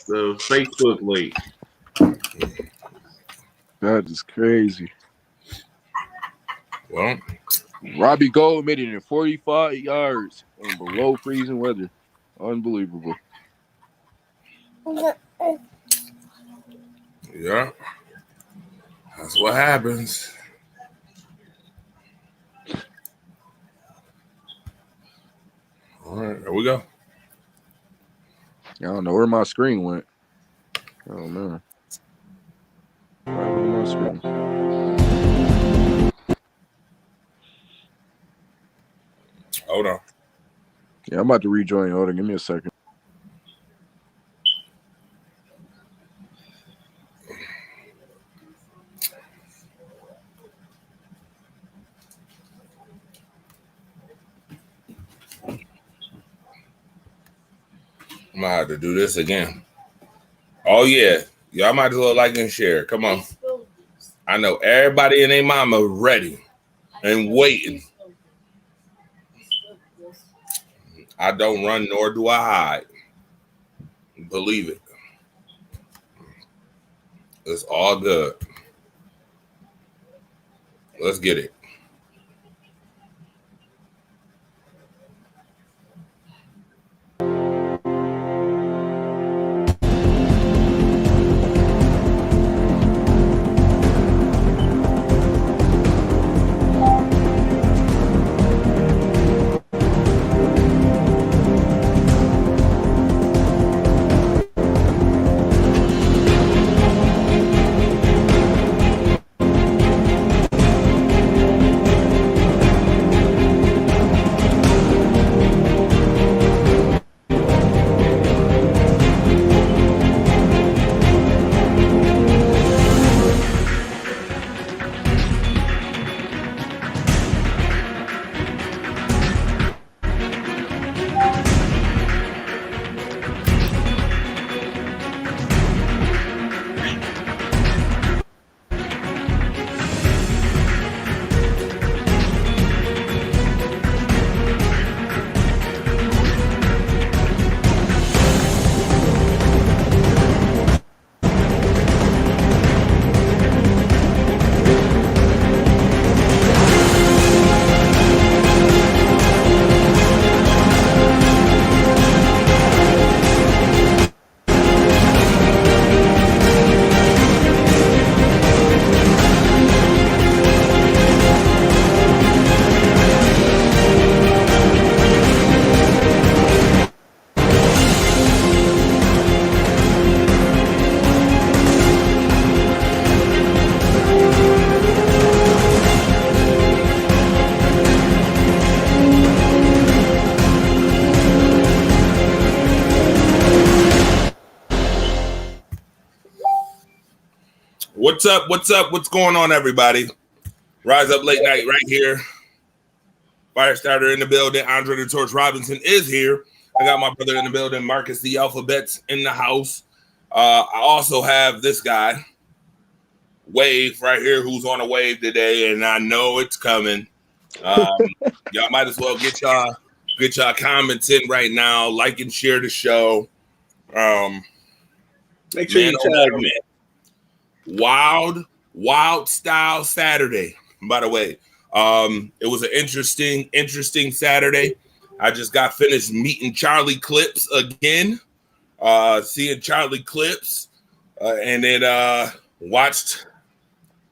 The Facebook link. That is crazy. Well, Robbie Gold made it in 45 yards in below freezing weather. Unbelievable. yeah, that's what happens. All right, there we go. I don't know where my screen went. Oh man. Right on my screen. Hold on. Yeah, I'm about to rejoin. Hold on, give me a second. I'm gonna have to do this again. Oh yeah, y'all might as well like and share. Come on. I know everybody and their mama ready and waiting. I don't run nor do I hide. Believe it. It's all good. Let's get it. What's up? What's up? What's going on, everybody? Rise Up Late Night right here. Firestarter in the building. Andre the Torch Robinson is here. I got my brother in the building, Marcus the Alphabets in the house. I also have this guy, Wave, right here, who's on a wave today, and I know it's coming. Y'all might as well get y'all comments in right now. Like and share the show. Make sure you tag me. Wild Style Saturday. By the way, it was an interesting Saturday. I just got finished meeting Charlie Clips again, seeing Charlie Clips, and then watched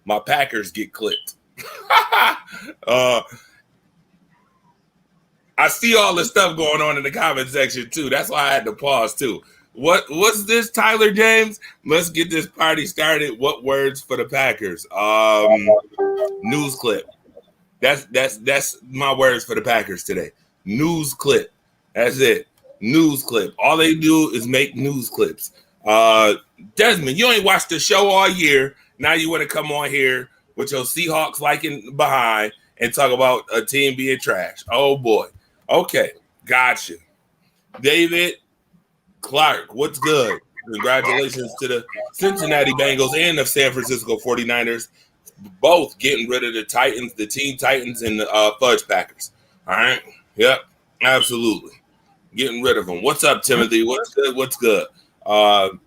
my Packers get clipped. I see all the stuff going on in the comment section too. That's why I had to pause too. What's this, Tyler James? Let's get this party started. What words for the Packers? News clip. That's my words for the Packers today. News clip. That's it. News clip. All they do is make news clips. Desmond, you ain't watched the show all year. Now you want to come on here with your Seahawks liking behind and talk about a team being trash. Oh boy. Okay, gotcha. David Clark, what's good? Congratulations to the Cincinnati Bengals and the San Francisco 49ers, both getting rid of the Titans, the Teen Titans, and the Fudge Packers. All right? Yep, absolutely. Getting rid of them. What's up, Timothy? What's good? What's good? Shout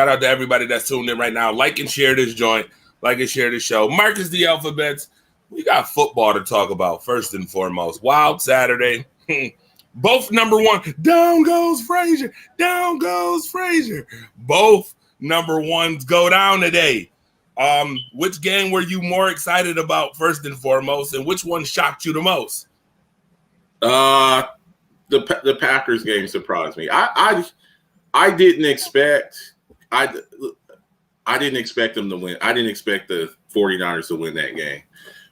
out to everybody that's tuned in right now. Like and share this joint. Like and share this show. Marcus the Alphabets. We got football to talk about first and foremost. Wild Saturday. Both number one. Down goes Frazier. Down goes Frazier. Both number ones go down today. Which game were you more excited about first and foremost, and which one shocked you the most? The Packers game surprised me. I didn't expect I didn't expect them to win. I didn't expect the 49ers to win that game.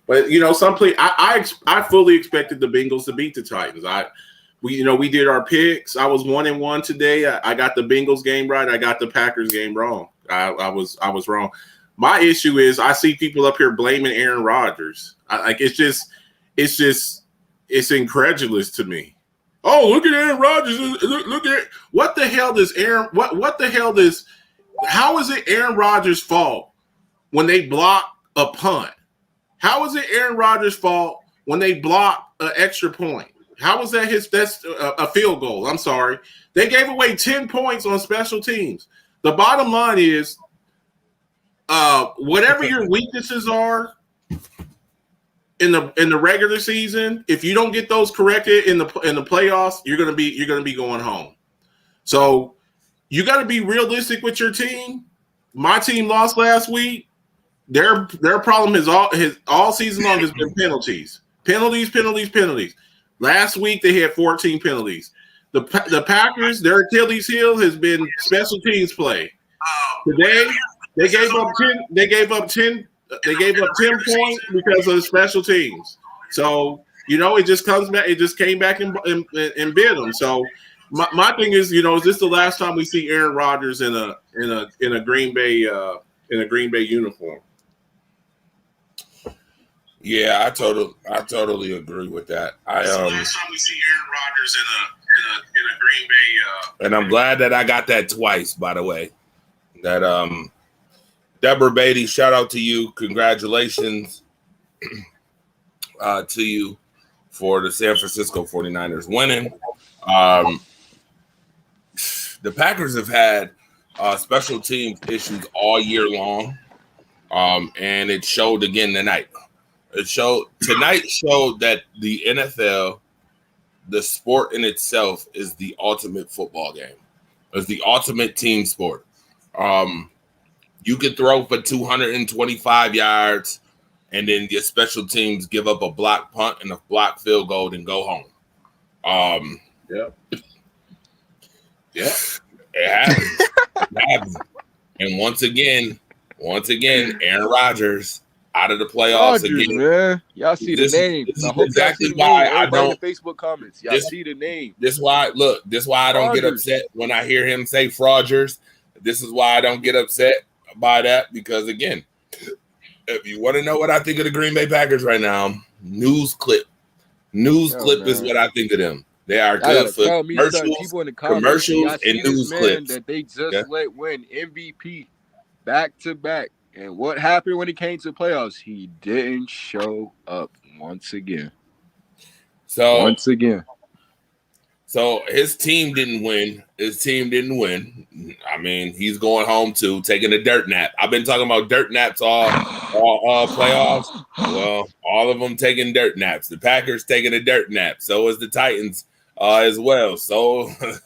But I fully expected the Bengals to beat the Titans. We did our picks. I was 1-1 today. I got the Bengals game right. I got the Packers game wrong. I was wrong. My issue is I see people up here blaming Aaron Rodgers. It's incredulous to me. Oh, look at Aaron Rodgers. Look at what the hell does Aaron what the hell does how is it Aaron Rodgers' fault when they block a punt? How is it Aaron Rodgers' fault when they block an extra point? How is that that's a field goal? I'm sorry. They gave away 10 points on special teams. The bottom line is whatever your weaknesses are in the regular season, if you don't get those corrected in the playoffs, you're gonna be going home. So you got to be realistic with your team. My team lost last week. Their problem is all season long has been penalties. Last week they had 14 penalties. The Packers, their Achilles heel has been special teams play. Today they gave up 10 points because of the special teams. So it just comes back. It just came back and bit them. So my thing is, is this the last time we see Aaron Rodgers in a Green Bay uniform? Yeah, I totally agree with that. It's the last time we see Aaron Rodgers in a Green Bay. And I'm glad that I got that twice. By the way, that Deborah Beatty, shout out to you. Congratulations to you for the San Francisco 49ers winning. The Packers have had special teams issues all year long, and it showed again tonight. Tonight showed that the NFL, the sport in itself, is the ultimate football game. It's the ultimate team sport. You could throw for 225 yards, and then your special teams give up a block punt and a block field goal and go home. Yeah, it happens. And once again, Aaron Rodgers out of the playoffs again. Man. Y'all see the name. This is exactly why I don't. In the Facebook comments, y'all see the name. This is why I don't get upset when I hear him say Fraudgers. This is why I don't get upset by that, because again, if you want to know what I think of the Green Bay Packers right now, news clip is what I think of them. They are good for commercials and news clips. That they just let win MVP back to back. And what happened when it came to playoffs? He didn't show up once again. So his team didn't win. I mean, he's going home too, taking a dirt nap. I've been talking about dirt naps all playoffs. Well, all of them taking dirt naps. The Packers taking a dirt nap. So is the Titans as well. So is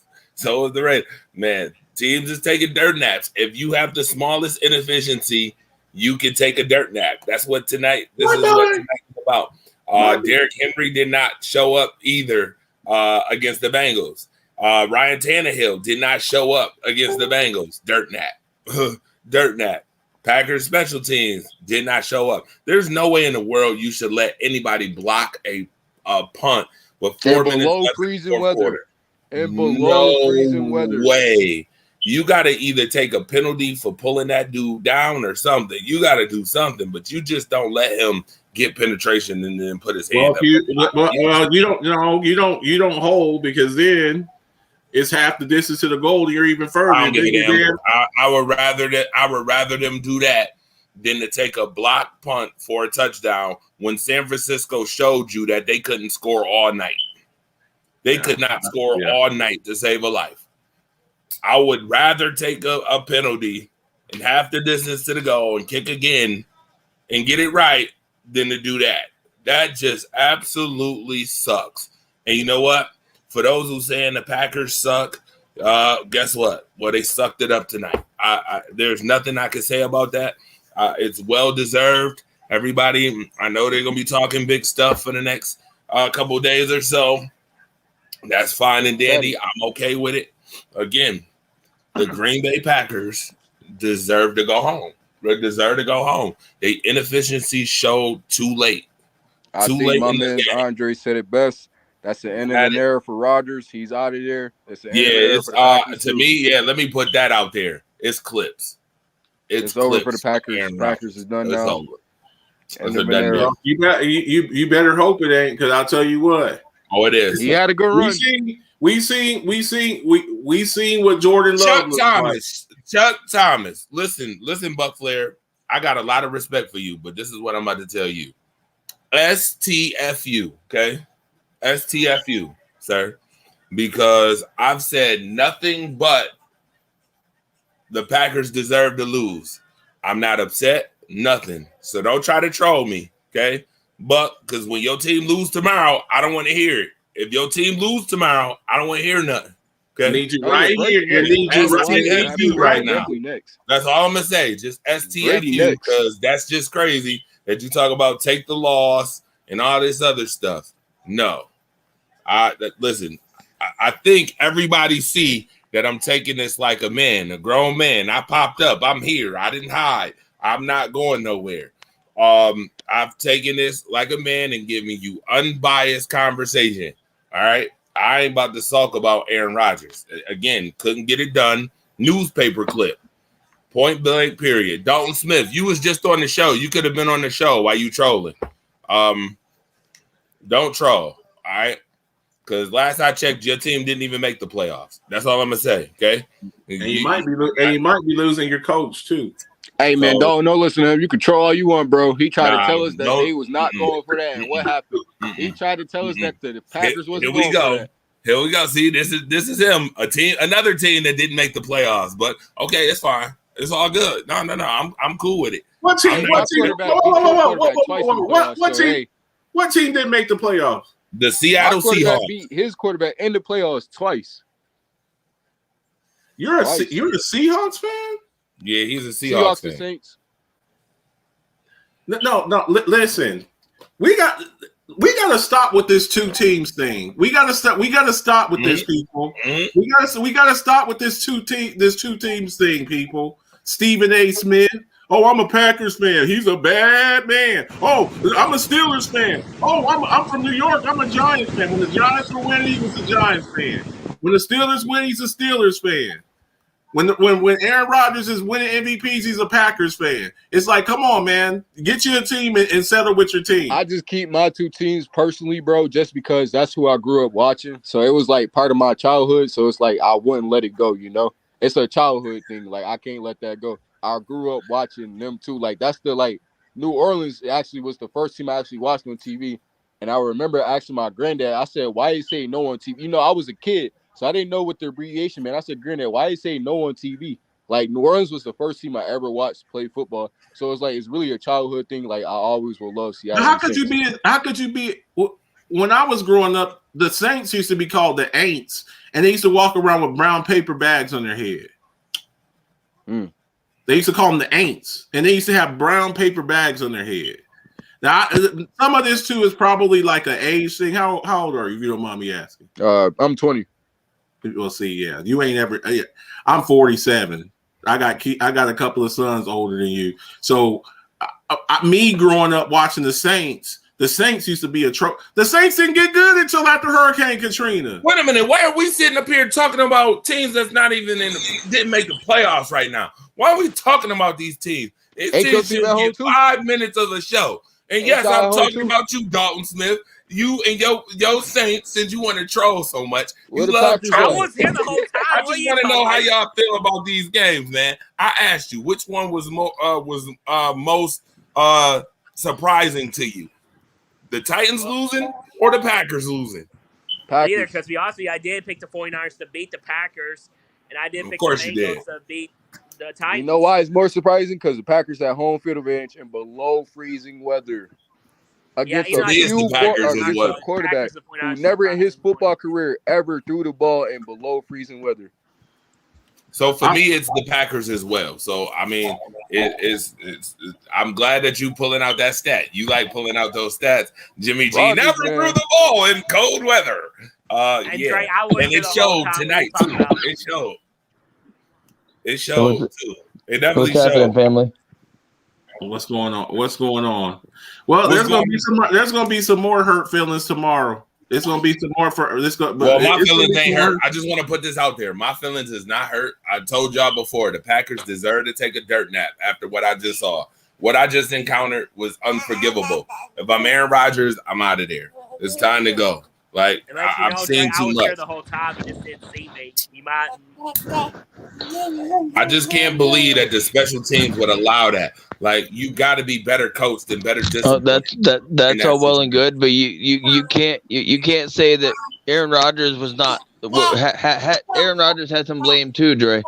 the Raiders. Man, teams is taking dirt naps. If you have the smallest inefficiency, you can take a dirt nap. That's what tonight. This is what tonight is about. Derrick Henry did not show up either against the Bengals. Ryan Tannehill did not show up against the Bengals. Dirt nap. Packers special teams did not show up. There's no way in the world you should let anybody block a punt with 4 minutes below left freezing weather. And below freezing weather. No way. You got to either take a penalty for pulling that dude down or something. You got to do something, but you just don't let him get penetration and then put his hand up. You don't hold, because then it's half the distance to the goal. You're even further. I would rather them do that than to take a block punt for a touchdown when San Francisco showed you that they couldn't score all night. They could not score all night to save a life. I would rather take a penalty and half the distance to the goal and kick again and get it right than to do that. That just absolutely sucks. And you know what? For those who saying the Packers suck, guess what? Well, they sucked it up tonight. There's nothing I can say about that. It's well deserved. Everybody, I know they're gonna be talking big stuff for the next couple of days or so. That's fine and dandy. I'm okay with it. Again, the Green Bay Packers deserve to go home. They deserve to go home. The inefficiency showed too late. I think my man Andre said it best. That's the end of an era for Rodgers. He's out of there. It's the end of an era for the Packers to me. Yeah, let me put that out there. It's clips. It's over for the Packers. Packers is done now. Over. End of an era. You better hope it ain't, because I'll tell you what. Oh, it is. He had a good run. We seen what Jordan Love looks like. Chuck Thomas. Listen, Buck Flair. I got a lot of respect for you, but this is what I'm about to tell you. STFU, okay? STFU, sir. Because I've said nothing but the Packers deserve to lose. I'm not upset, nothing. So don't try to troll me, okay? But because when your team lose tomorrow, I don't want to hear it. If your team lose tomorrow, I don't want to hear nothing. Okay? I need you right here. I need you right now. That's all I'm going to say. Just STFU, because that's just crazy that you talk about take the loss and all this other stuff. No. Listen, I think everybody see that I'm taking this like a man, a grown man. I popped up. I'm here. I didn't hide. I'm not going nowhere. I've taken this like a man and giving you unbiased conversation. All right. I ain't about to sulk about Aaron Rodgers. Again, couldn't get it done. Newspaper clip. Point blank, period. Dalton Smith, you was just on the show. You could have been on the show while you trolling. Don't troll. All right. Because last I checked, your team didn't even make the playoffs. That's all I'm gonna say. Okay. And you might be losing your coach too. Hey man, don't listen to him. You control all you want, bro. He tried to tell us that they was not going for that, and what happened? He tried to tell us that the Packers wasn't going for that. Here we go. See, this is him. Another team that didn't make the playoffs, but okay, it's fine. It's all good. No. I'm cool with it. What team didn't make the playoffs? The Seattle Seahawks. His quarterback in the playoffs twice. You're a Seahawks fan? Yeah, he's a Seahawks fan. Saints. No. Listen, we got to stop with this two teams thing. We got to stop with this, people. We got to stop with this two teams thing, people. Stephen A. Smith. Oh, I'm a Packers fan. He's a bad man. Oh, I'm a Steelers fan. Oh, I'm from New York. I'm a Giants fan. When the Giants were winning, he was a Giants fan. When the Steelers win, he's a Steelers fan. When Aaron Rodgers is winning MVPs, he's a Packers fan. It's like, come on, man. Get you a team and settle with your team. I just keep my two teams personally, bro, just because that's who I grew up watching. So it was like part of my childhood. So it's like I wouldn't let it go, you know? It's a childhood thing. Like, I can't let that go. I grew up watching them too. Like, that's the, like, New Orleans actually was the first team I actually watched on TV. And I remember asking my granddad, I said, why you say no on TV? You know, I was a kid, so I didn't know what the abbreviation meant. I said, granddad, why you say no on TV? Like, New Orleans was the first team I ever watched play football. So it's like, it's really a childhood thing. Like, I always will love Seattle. How could you be, when I was growing up, the Saints used to be called the Aints, and they used to walk around with brown paper bags on their head. They used to call them the Aints, and they used to have brown paper bags on their head. Now, some of this too is probably like an age thing. How old are you, if you don't mind me asking? I'm 20. We'll see. Yeah, you ain't ever. I'm 47. I got a couple of sons older than you. So, me growing up watching the Saints used to be a trope. The Saints didn't get good until after Hurricane Katrina. Wait a minute. Why are we sitting up here talking about teams that's not even didn't make the playoffs right now? Why are we talking about these teams? It should get 5 minutes of the show. And yes, I'm talking about you, Dalton Smith. You and your Saints, since you want to troll so much. You love I was here the whole time. I just want to know how y'all feel about these games, man. I asked you which one was most surprising to you, the Titans losing or the Packers losing? Neither, because to be honest with you, I did pick the 49ers to beat the Packers. and I did Of pick course the you did. Bengals to beat the Titans. You know why it's more surprising? Because the Packers had home field advantage and below freezing weather against you know, For me, it's the Packers as against well. a quarterback Packers point who out never in his surprising point. football career ever threw the ball in below freezing weather. So for me, it's the Packers as well. So I mean, it's I'm glad that you pulling out that stat. You like pulling out those stats. Jimmy G Rodgers, never man. threw the ball in cold weather. And Yeah, Trey, I was and here it the whole showed time tonight we too. talking about- It showed. It showed too. It definitely What's happening, showed. family? What's going on? What's going on? Well, What's there's gonna going be some. There's gonna be some more hurt feelings tomorrow. It's gonna be some more for this. Well, my feelings ain't hurt. I just want to put this out there. My feelings is not hurt. I told y'all before the Packers deserve to take a dirt nap after what I just saw. What I just encountered was unforgivable. If I'm Aaron Rodgers, I'm out of there. It's time to go. Like Unless you I'm know, seeing Trey, I too was much. here the whole time and just didn't see me. You might. I just can't believe that the special teams would allow that. Like you got to be better coached and better disciplined. That's that all well and situation. good, but you can't say that Aaron Rodgers was not. Aaron Rodgers had some blame too, Dre.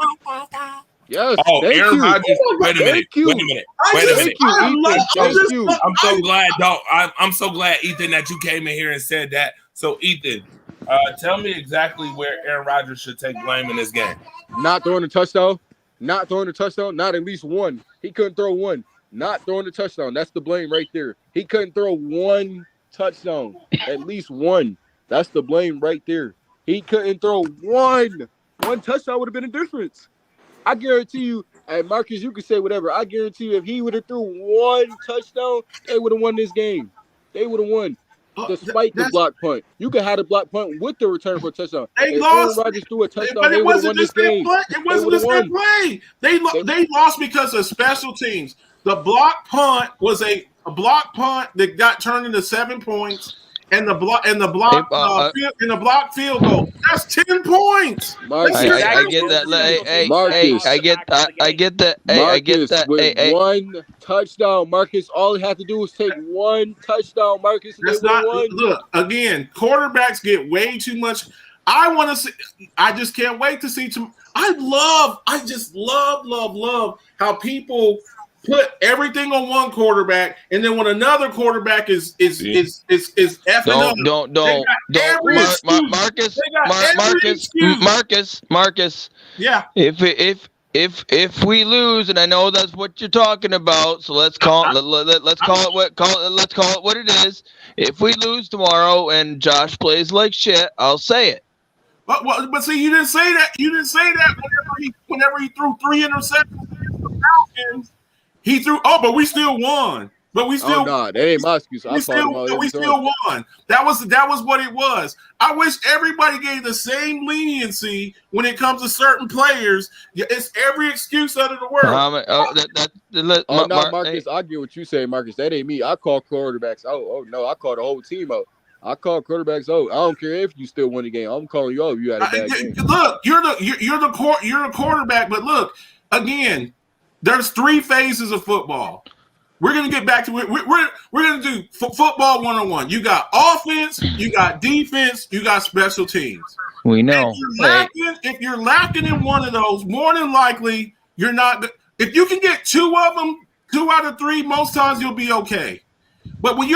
Yes, Oh, thank Aaron you. Rodgers. Wait a minute. Thank you. Wait a minute. Wait a minute. Thank you, Ethan. Thank you. I'm so glad, dog. I'm so glad, Ethan, that you came in here and said that. So, Ethan, tell me exactly where Aaron Rodgers should take blame in this game. Not throwing a touchdown. Not throwing a touchdown. Not at least one. He couldn't throw one. Not throwing a touchdown. That's the blame right there. He couldn't throw one touchdown. At least one. That's the blame right there. He couldn't throw one. One touchdown would have been a difference. I guarantee you, and Marcus, you can say whatever. I guarantee you, if he would have threw one touchdown, they would have won this game. They would have won. Despite the block punt. You could have the block punt with the return for a touchdown. They If lost. Aaron Rodgers threw a touchdown, But they it would have wasn't won the this same game. play. It wasn't the same play. They lost because of special teams. The block punt was a block punt that got turned into 7 points, and the block field goal. That's 10 points. Marcus, I get that. Marcus, I get that. I get that. I get that. With one touchdown, Marcus, all he had to do was take one touchdown, Marcus, and That's they would have not. won. Look again. Quarterbacks get way too much. I want to see. I just can't wait to see. I just love how people put everything on one quarterback, and then when another quarterback is effing up. Don't. Marcus. Yeah. If we lose, and I know that's what you're talking about, so let's call it what it is. If we lose tomorrow and Josh plays like shit, I'll say it. But see, you didn't say that. You didn't say that whenever he threw 3 interceptions against the Falcons. He threw. Oh, but we still won. But we still. Oh, nah, that ain't my excuse. We still won. That was what it was. I wish everybody gave the same leniency when it comes to certain players. It's every excuse under the world. Marcus, I get what you say, Marcus. That ain't me. I call quarterbacks out. Oh no, I call the whole team out. I call quarterbacks out. I don't care if you still win the game. I'm calling you out if you had a bad game. Look, you're the quarterback, but look again. There's 3 phases of football. We're gonna get back to it. We're gonna do football 101. You got offense, you got defense, you got special teams. We know. If you're lacking in one of those, more than likely you're not. If you can get 2 of them, 2 out of 3, most times you'll be okay. But when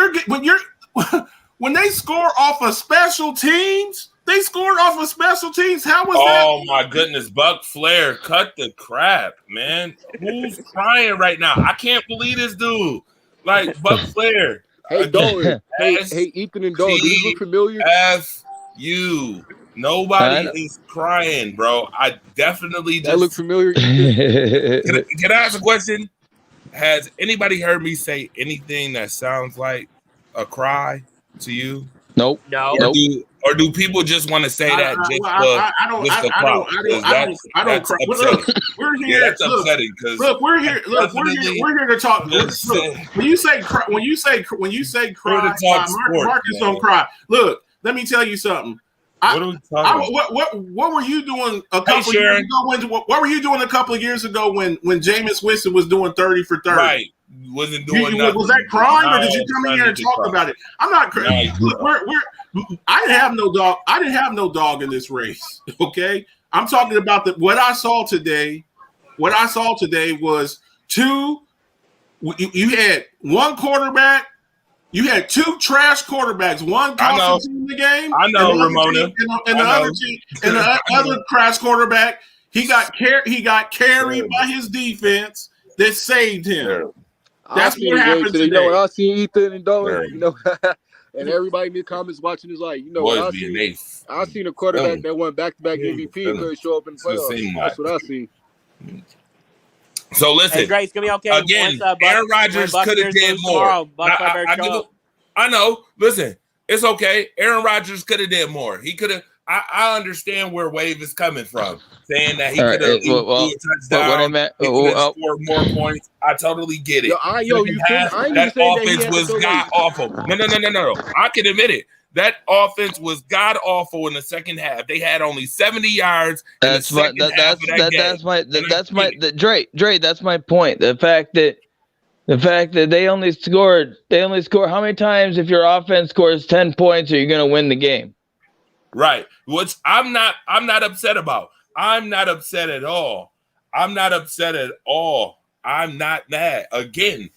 they score off of special teams, they scored off of special teams. How was that? Oh my goodness, Buck Flair, cut the crap, man. Who's crying right now? I can't believe this dude. Like Buck Flair. Hey, Dalton. hey, Ethan and Dalton. Do this look familiar? F-U. Nobody is crying, bro. I definitely just. That look familiar? Can I ask a question? Has anybody heard me say anything that sounds like a cry to you? Nope. No. Or do people just want to say that I don't cry. Look, we're here. Yeah, that's upsetting because we're here to talk. Look, when you say cry, Marcus don't cry. Look, let me tell you something. What were you doing a couple years ago? What were you doing a couple of years ago when Jameis Winston was doing 30 for 30? Right. Wasn't doing nothing. Was that crime, or did you come in here and talk about it? I'm not crazy. I didn't have no dog. I didn't have no dog in this race. Okay, I'm talking about what I saw today. What I saw today was two. You had one quarterback. You had two trash quarterbacks. One cost the team the game. I know, Ramona. And the other team, and the other trash quarterback, he got carried by his defense that saved him. That's what happened today. You know what I seen Ethan and doing? You know, and everybody in the comments watching is like, you know what I seen? I seen a quarterback that won back-to-back MVP and couldn't show up in the playoffs. That's what I seen. So listen, hey, Dre, it's gonna be okay. Again, Aaron Rodgers could have did more. I know. Listen, it's okay. Aaron Rodgers could have did more. He could have. I understand where Wave is coming from, saying that he could have threw a touchdown, scored more points. I totally get it. That offense was god awful. No. I can admit it. That offense was god awful in the second half. They had only 70 yards. That's my Dre. That's my point. The fact that they only score how many times if your offense scores 10 points are you going to win the game? Right. Which I'm not upset about. I'm not upset at all. I'm not mad. Again,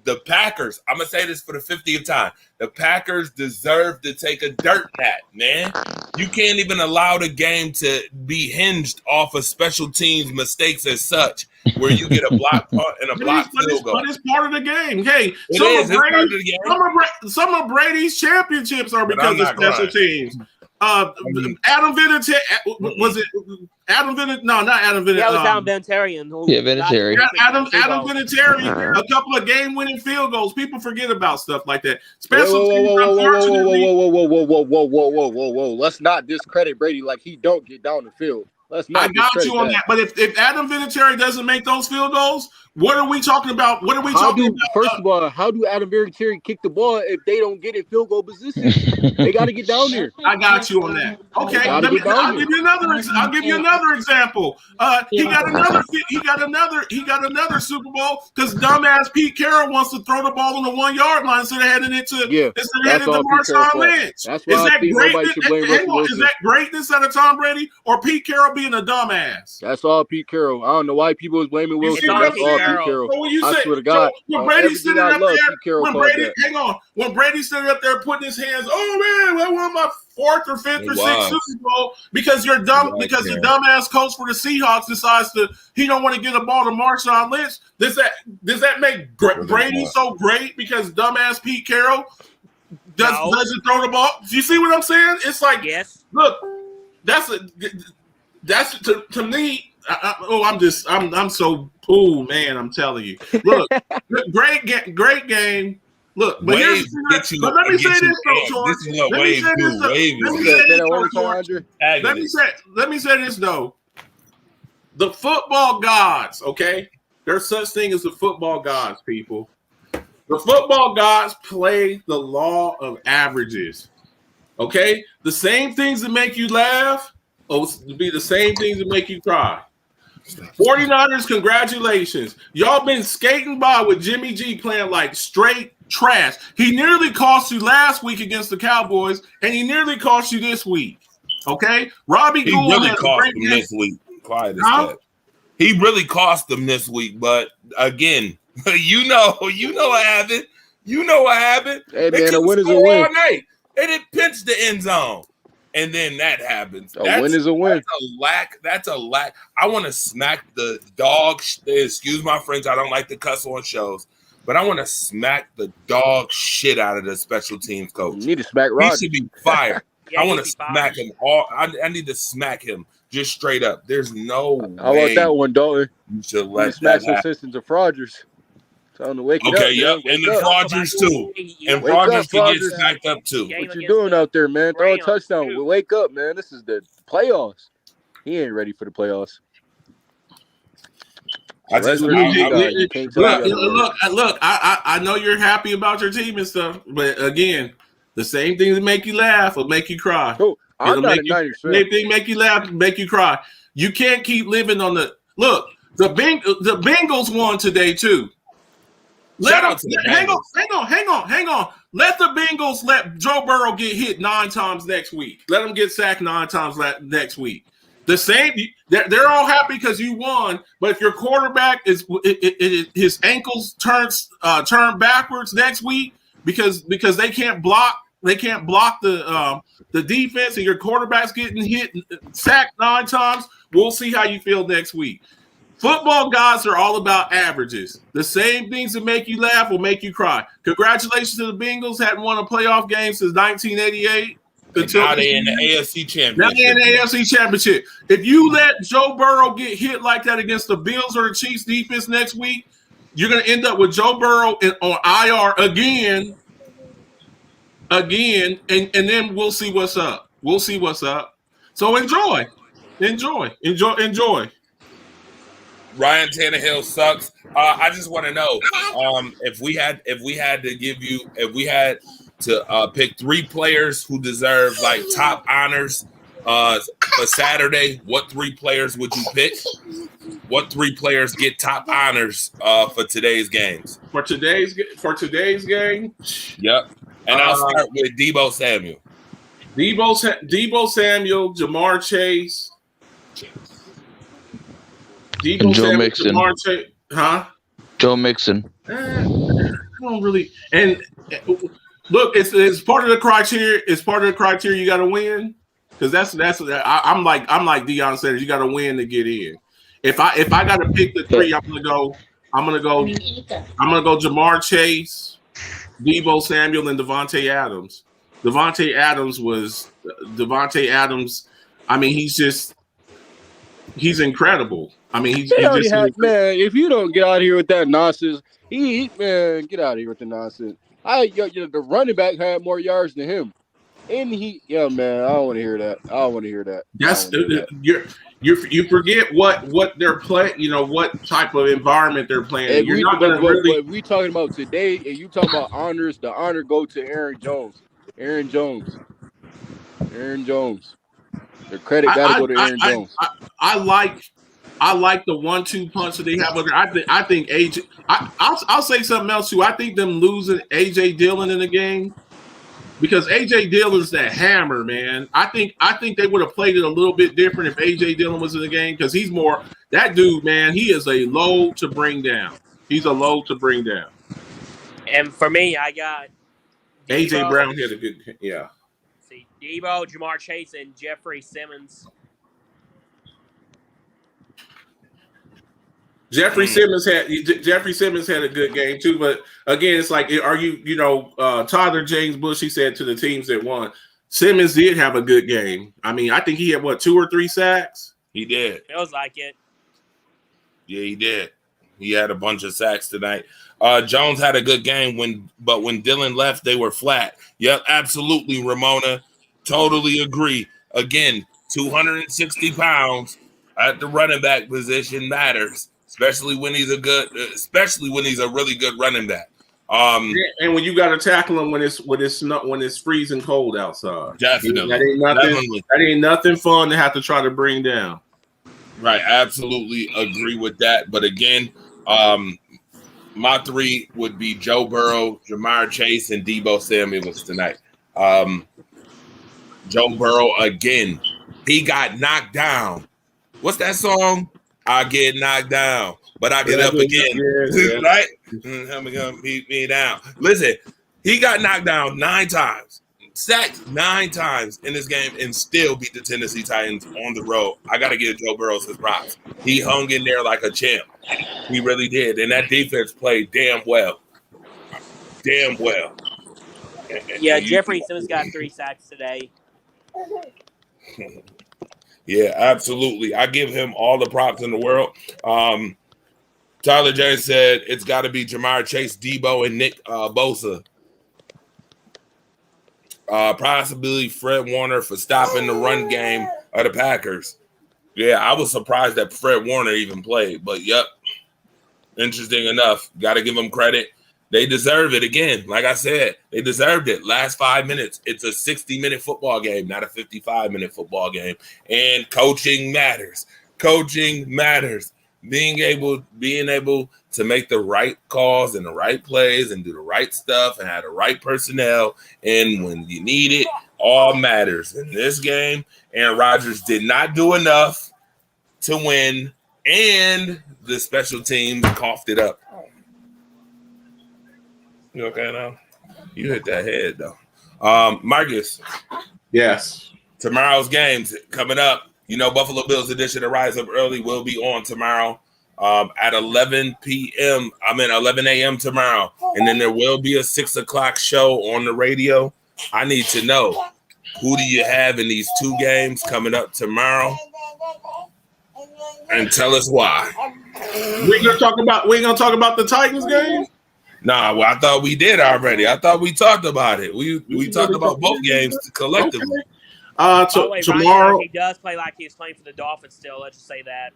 the Packers, I'm going to say this for the 50th time. The Packers deserve to take a dirt nap, man. You can't even allow the game to be hinged off of special teams mistakes as such, where you get a block punt and a block field goal. But it's part of the game. Hey, some of Brady's championships are because of special teams. Adam Vinatieri, was it Adam Vinatieri? No, not Adam Vinatieri. That was Adam Vinatieri. Vinatieri. Adam Vinatieri, a couple of game-winning field goals. People forget about stuff like that. Special teams, whoa. Let's not discredit Brady like he don't get down the field. I got you on that. But if Adam Vinatieri doesn't make those field goals, what are we talking about? First of all, how do Adam Vinatieri kick the ball if they don't get in field goal position? They got to get down there. I got you on that. Okay, I'll give you another example. He got another Super Bowl because dumbass Pete Carroll wants to throw the ball on the 1 yard line instead of heading it to Marshawn Lynch. Is that greatness out of Tom Brady or Pete Carroll being a dumbass? That's all Pete Carroll. I don't know why people was blaming Wilson. That's all Pete Carroll. I swear to God. When Brady stood up there, when Brady stood up there putting his hands, oh man, I won my 4th or 5th or 6th Super Bowl because you're dumb because the dumbass coach for the Seahawks decides he don't want to get a ball to Marshawn Lynch. Does that make Brady so great because dumbass Pete Carroll doesn't throw the ball? Do you see what I'm saying? It's like, yes. Look, that's to me. I'm so cool, man. I'm telling you. Look, great game. Look, but let me say this though, George. Let me say this though. The football gods, okay? There's such thing as the football gods, people. The football gods play the law of averages. Okay? The same things that make you laugh will be the same things that make you cry. 49ers, congratulations. Y'all been skating by with Jimmy G playing like straight trash. He nearly cost you last week against the Cowboys, and he nearly cost you this week. Okay? Robbie Gould really cost them this week. Quiet as that. He really cost them this week, but again, you know what happened. Hey, man, a win is a win. All night. They didn't pinch the end zone. And then that happens. A win is a win. That's a lack. I want to smack the dog. Excuse my French. I don't like to cuss on shows, but I want to smack the dog shit out of the special teams coach. You need to smack Rodgers. He should be fired. I want to smack him. I need to smack him just straight up. There's no way. I want that one, Dalton. You should let smack some assistants of Rodgers. Tell to wake it up. Okay, yep. And the Rodgers too. And Rodgers can get smacked up too. What you doing out there, man? Throw a touchdown. Wake up, man. This is the playoffs. He ain't ready for the playoffs. Look, I know you're happy about your team and stuff, but again, the same thing that make you laugh will make you cry. Oh, I'm not a Niners fan. Same thing make you laugh, make you cry. You can't keep living on the look. The Bengals won today too. Hang on. Let the Bengals let Joe Burrow get hit 9 times next week. Let him get sacked 9 times next week. The same. They're all happy because you won. But if your quarterback is his ankles turn backwards next week because they can't block the defense, and your quarterback's getting hit sacked 9 times, we'll see how you feel next week. Football guys are all about averages. The same things that make you laugh will make you cry. Congratulations to the Bengals. Hadn't won a playoff game since 1988. Now they in the AFC Championship. Now they in the AFC Championship. If you let Joe Burrow get hit like that against the Bills or the Chiefs defense next week, you're going to end up with Joe Burrow on IR again, and then we'll see what's up. We'll see what's up. So enjoy. Ryan Tannehill sucks. I just want to know if we had to pick 3 players who deserve like top honors for Saturday, what 3 players would you pick? What 3 players get top honors for today's games? For today's game? Yep. And I'll start with Deebo Samuel. Deebo Samuel, Jamar Chase. And Joe Mixon. Joe Mixon. I don't really. And look, it's part of the criteria. It's part of the criteria you got to win, because I'm like Deion Sanders. You got to win to get in. If I got to pick the 3, I'm gonna go Jamar Chase, Deebo Samuel, and Devontae Adams. Devontae Adams. I mean, he's incredible. I mean, he's just man. If you don't get out of here with that nonsense, man, get out of here with the nonsense. The running back had more yards than him, and man, I don't want to hear that. That's you forget what they're playing. You know what type of environment they're playing. You're not going to really. If we talking about today, and you talking about honors, the honor go to Aaron Jones. The credit got to go to Aaron Jones. I like the 1-2 punch that they have over there. I think AJ. I'll say something else too. I think them losing AJ Dillon in the game, because AJ Dillon's that hammer, man. I think they would have played it a little bit different if AJ Dillon was in the game, because he's more that dude, man. He is a load to bring down. He's a load to bring down. And for me, I got AJ Deebo, Brown had a good, yeah. See, Deebo, Jamar Chase, and Jeffrey Simmons. Jeffrey Simmons had a good game too, but again, it's like, are you Tyler James Bush? He said to the teams that won, Simmons did have a good game. I mean, I think he had 2 or 3 sacks. He did. Feels like it. Yeah, he did. He had a bunch of sacks tonight. Jones had a good game but when Dillon left, they were flat. Yep, absolutely, Ramona. Totally agree. Again, 260 pounds at the running back position matters. Especially when he's a really good running back. And when you got to tackle him when it's freezing cold outside. Definitely. That ain't nothing fun to have to try to bring down. Right. Absolutely agree with that. But again, my 3 would be Joe Burrow, Jamar Chase, and Deebo Samuel tonight. Joe Burrow, again, he got knocked down. What's that song? I get knocked down, but I get up again. Yeah. Right? I'm going to beat me down. Listen, he got knocked down 9 times, sacked 9 times in this game, and still beat the Tennessee Titans on the road. I got to give Joe Burrow his props. He hung in there like a champ. He really did. And that defense played damn well. Damn well. Yeah, Jeffrey Simmons got 3 sacks today. Yeah, absolutely. I give him all the props in the world. Tyler James said it's got to be Jamar Chase, Deebo, and Nick Bosa. Possibly Fred Warner for stopping the run game of the Packers. Yeah, I was surprised that Fred Warner even played, but yep. Interesting enough. Got to give them credit. They deserve it again. Like I said, they deserved it. Last 5 minutes. It's a 60-minute football game, not a 55-minute football game. And coaching matters. Coaching matters. Being able to make the right calls and the right plays and do the right stuff and have the right personnel. And when you need it, all matters. In this game, Aaron Rodgers did not do enough to win, and the special teams coughed it up. You okay now? You hit that head, though. Marcus. Yes. Tomorrow's games coming up. You know, Buffalo Bills edition of Rise Up Early will be on tomorrow at 11 p.m. 11 a.m. tomorrow. And then there will be a 6 o'clock show on the radio. I need to know, who do you have in these two games coming up tomorrow? And tell us why. We ain't gonna talk about the Titans game? Nah, well, I thought we did already. I thought we talked about it. We talked about both games collectively. Okay. By the way, Tomorrow, he does play like he's playing for the Dolphins still. Let's just say that.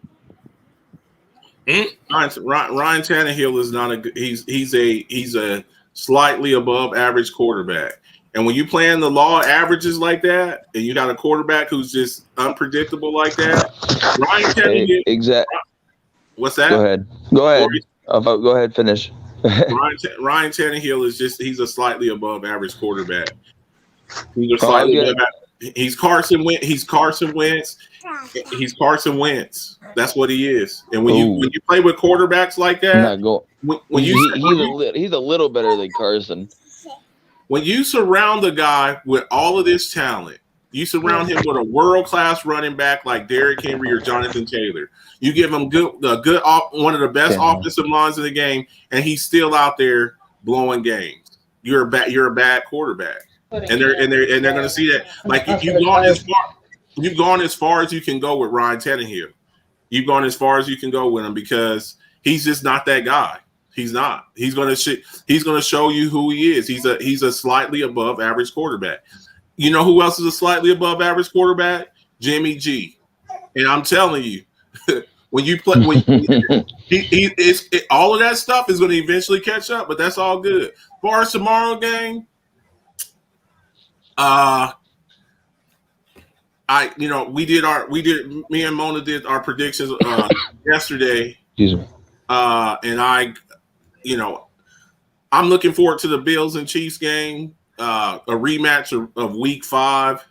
Ryan Tannehill is not he's a slightly above average quarterback. And when you play in the law averages like that, and you got a quarterback who's just unpredictable like that, Ryan Tannehill. Exactly. What's that? Go ahead. Go ahead. Finish. Ryan Tannehill he's a slightly above average quarterback. He's Carson Wentz. He's Carson Wentz. That's what he is. And when you play with quarterbacks like that, he's a little better than Carson. When you surround a guy with all of this talent, you surround him with a world-class running back like Derrick Henry or Jonathan Taylor. You give him one of the best offensive lines in the game, and he's still out there blowing games. You're a bad quarterback, and they're going to see that. Like you've gone as far as you can go with Ryan Tannehill. You've gone as far as you can go with him because he's just not that guy. He's not. He's going to show you who he is. He's a slightly above average quarterback. You know who else is a slightly above average quarterback? Jimmy G. And I'm telling you, when you play, all of that stuff is going to eventually catch up. But that's all good. As far as tomorrow game, me and Mona did our predictions yesterday. And I'm looking forward to the Bills and Chiefs game, a rematch of Week 5.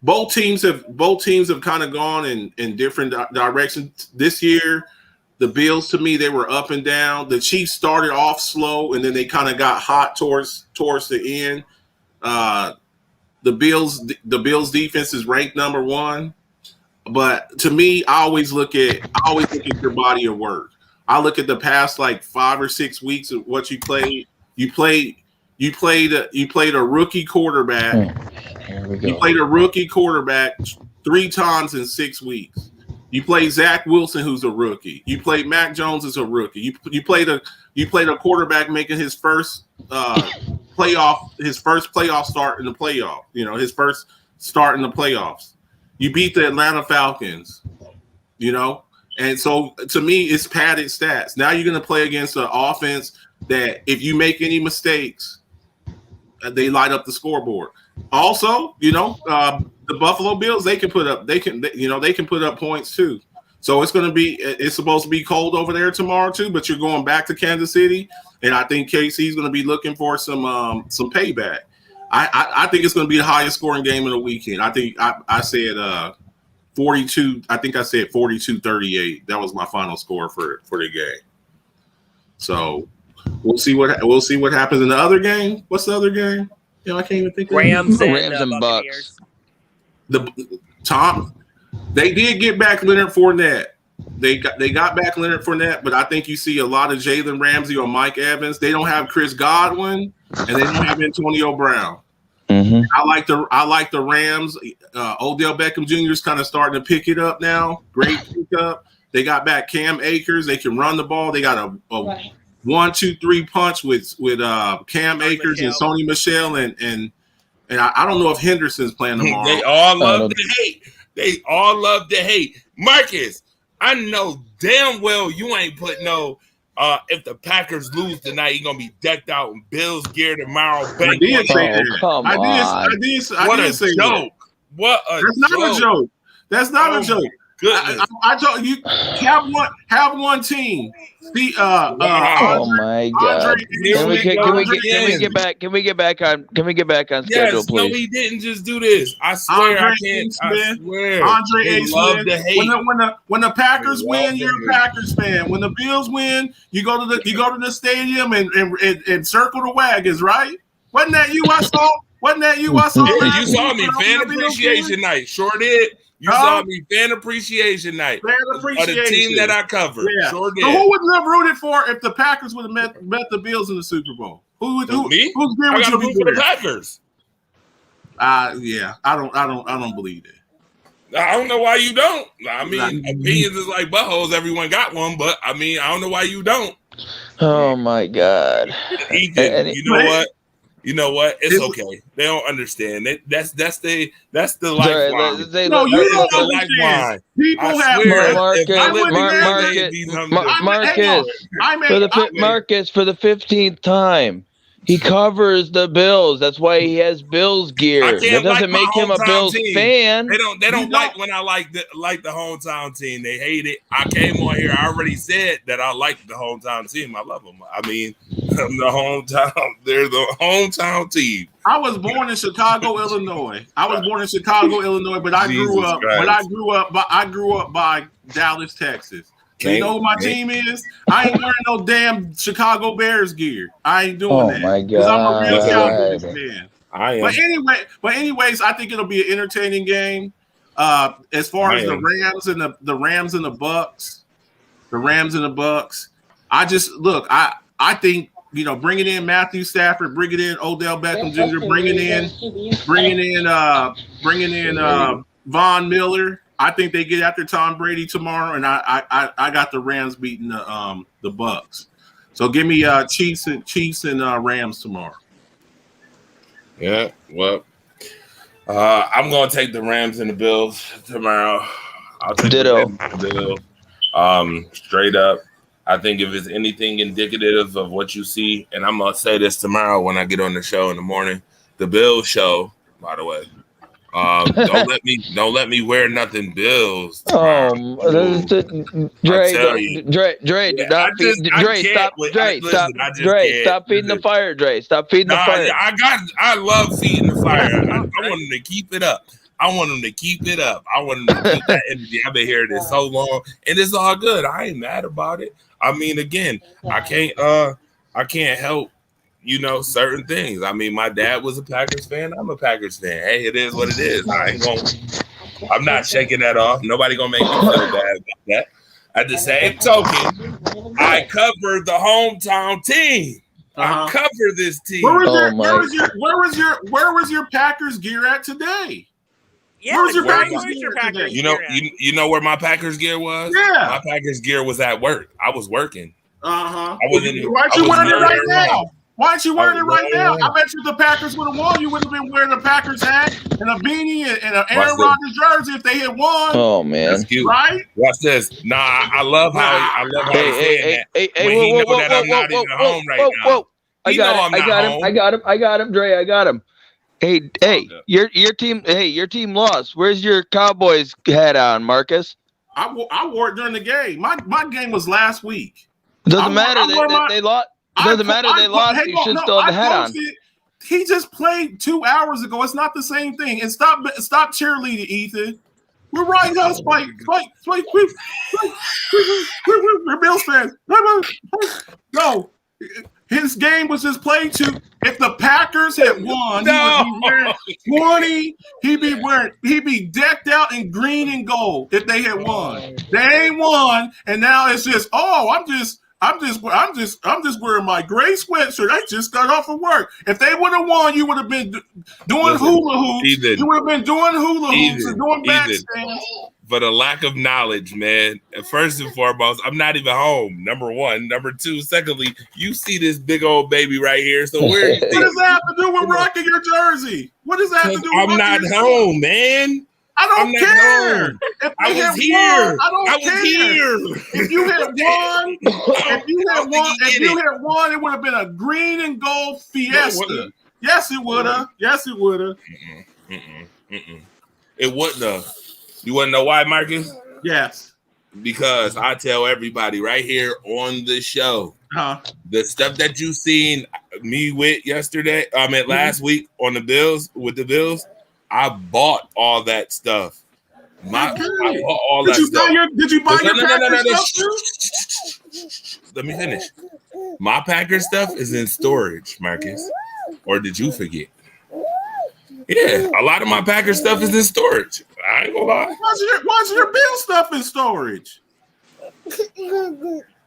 Both teams have kind of gone in different directions this year. The Bills, to me, they were up and down. The Chiefs started off slow, and then they kind of got hot towards the end. The Bills defense is ranked number 1. But to me, I always look at your body of work. I look at the past like 5 or 6 weeks of what you played. You played a rookie quarterback. You played a rookie quarterback 3 times in 6 weeks. You played Zach Wilson, who's a rookie. You played Mac Jones as a rookie. You played a quarterback making his first playoff start in the playoff. His first start in the playoffs. You beat the Atlanta Falcons, and so to me, it's padded stats. Now you're going to play against an offense that if you make any mistakes, they light up the scoreboard. Also, the Buffalo Bills, they can put up points too. So it's supposed to be cold over there tomorrow too, but you're going back to Kansas City, and I think KC's going to be looking for some payback. I think it's going to be the highest scoring game of the weekend. I think I said 42. I think I said 42-38. That was my final score for the game. So we'll see what happens in the other game. What's the other game? I can't even think of Rams and Bucks. They did get back Leonard Fournette. They got back Leonard Fournette, but I think you see a lot of Jalen Ramsey or Mike Evans. They don't have Chris Godwin, and they don't have Antonio Brown. Mm-hmm. I like the Rams. Odell Beckham Jr. is kind of starting to pick it up now. Great pickup. They got back Cam Akers. They can run the ball. They got a 1-2-3 punch with Cam Akers and Sony Michel and I don't know if Henderson's playing tomorrow. They all love the hate. Marcus, I know damn well you ain't put no. If the Packers lose tonight, you're gonna be decked out in Bills gear tomorrow. I did say that. Come on. I did say joke. that. What a That's not joke. a joke. That's not a joke. goodness. I told you have one team. The Oh my God! Can we get back on schedule, Yes, no, please? he didn't just do this. I swear, I can't. I swear, Andre they A. love Smith. to hate. When the Packers They love win, to you're a hate. Packers fan. When the Bills win, you go to the stadium and circle the wagons, right? Wasn't that you I saw? Wasn't that you I saw? You saw me fan appreciation night. Sure did. You saw me fan appreciation night. Fan Of the appreciation. team that I covered. Yeah. Sure did. So who would you have rooted for if the Packers would have met the Bills in the Super Bowl? Me? Who's gear I would got to you be root for the wearing? Packers. Yeah, I don't believe it. I don't know why you don't. I mean, opinions is like buttholes. Everyone got one, but I mean, I don't know why you don't. Oh my God! Ethan, you know what? It's okay. They don't understand. That's the lifeline. No, you don't the understand. lifeline. People I have swear, Marcus, if I lived in your Marcus, day, it'd be something Marcus, different. Marcus, for the 15th time, he covers the Bills. That's why he has Bills gear. That doesn't make him a Bills fan. They don't like when I like the hometown team. They hate it. I came on here. I already said that I like the hometown team. I love them. I mean, I'm the hometown. They're the hometown team. I was born in Chicago, Illinois. But I grew up. I grew up by Dallas, Texas. So you know who my team is? I ain't wearing no damn Chicago Bears gear. I ain't doing that. My because I'm a real God. Cowboys fan. I am. But anyways, I think it'll be an entertaining game. As far as the Rams and the Bucks, I just look. I think bringing in Matthew Stafford, bringing in Odell Beckham Jr., bringing in Von Miller. I think they get after Tom Brady tomorrow, and I got the Rams beating the Bucks. So give me Chiefs and Rams tomorrow. Yeah, well, I'm gonna take the Rams and the Bills tomorrow. I'll take Ditto. the Rams and the Bills. Straight up. I think if it's anything indicative of what you see, and I'm gonna say this tomorrow when I get on the show in the morning, the Bills show, by the way. Don't let me wear nothing Bills. Dre, stop feeding the fire, Dre. Stop feeding the fire. I love feeding the fire. I want them to keep it up. I want them to keep that energy. I've been hearing this so long, and it's all good. I ain't mad about it. I mean, again, I can't help certain things. I mean, my dad was a Packers fan. I'm a Packers fan. Hey, it is what it is. I'm not shaking that off. Nobody gonna make me feel bad about that. At the same token, I covered the hometown team. I cover this team. Where was your Packers gear at today? Yeah, Where's your Packers gear today? You know where my Packers gear was? Yeah. My Packers gear was at work. I was working. Why I wasn't. aren't you wearing it right now? Why aren't you wearing it right now? I bet you if the Packers would have won, you would have been wearing a Packers hat and a beanie and an Aaron Rodgers jersey if they had won. Oh man, that's cute. Right? Watch this. Nah, I love how he's saying that. When he know that I'm not even home right now. I got him, Dre. I got him. Hey, your team lost. Where's your Cowboys hat on, Marcus? I wore it during the game. My game was last week. Doesn't matter. They lost. It doesn't matter. They lost. You should still have the hat on. He just played 2 hours ago. It's not the same thing. And stop cheerleading, Ethan. We're riding on Spike. We're Bills fans. No. His game was just played to. If the Packers had won, he would be wearing 20. He'd be decked out in green and gold if they had won. They ain't won, and now it's just, I'm just wearing my gray sweatshirt. I just got off of work. If they would have won, you would have been doing hula hoops. You would have been doing hula hoops and doing backstands. For the lack of knowledge, man. First and foremost, I'm not even home. Number one. Number two, secondly, you see this big old baby right here. So where? What does that have to do with rocking your jersey? What does that have to do with I'm not home, man. I don't care. If I was here. I don't care. Here. If you had won, it would have been a green and gold fiesta. Yes, it would have. It wouldn't have. You wouldn't know why, Marcus? Yes. Because I tell everybody right here on the show, the stuff that you seen me with yesterday, last week on the Bills with the Bills, I bought all that stuff. I bought all that stuff. Did you buy your Packers no. stuff too? Let me finish. My Packers stuff is in storage, Marcus. Or did you forget? Yeah, a lot of my Packers stuff is in storage. I ain't gonna lie. Why's your Bill stuff in storage?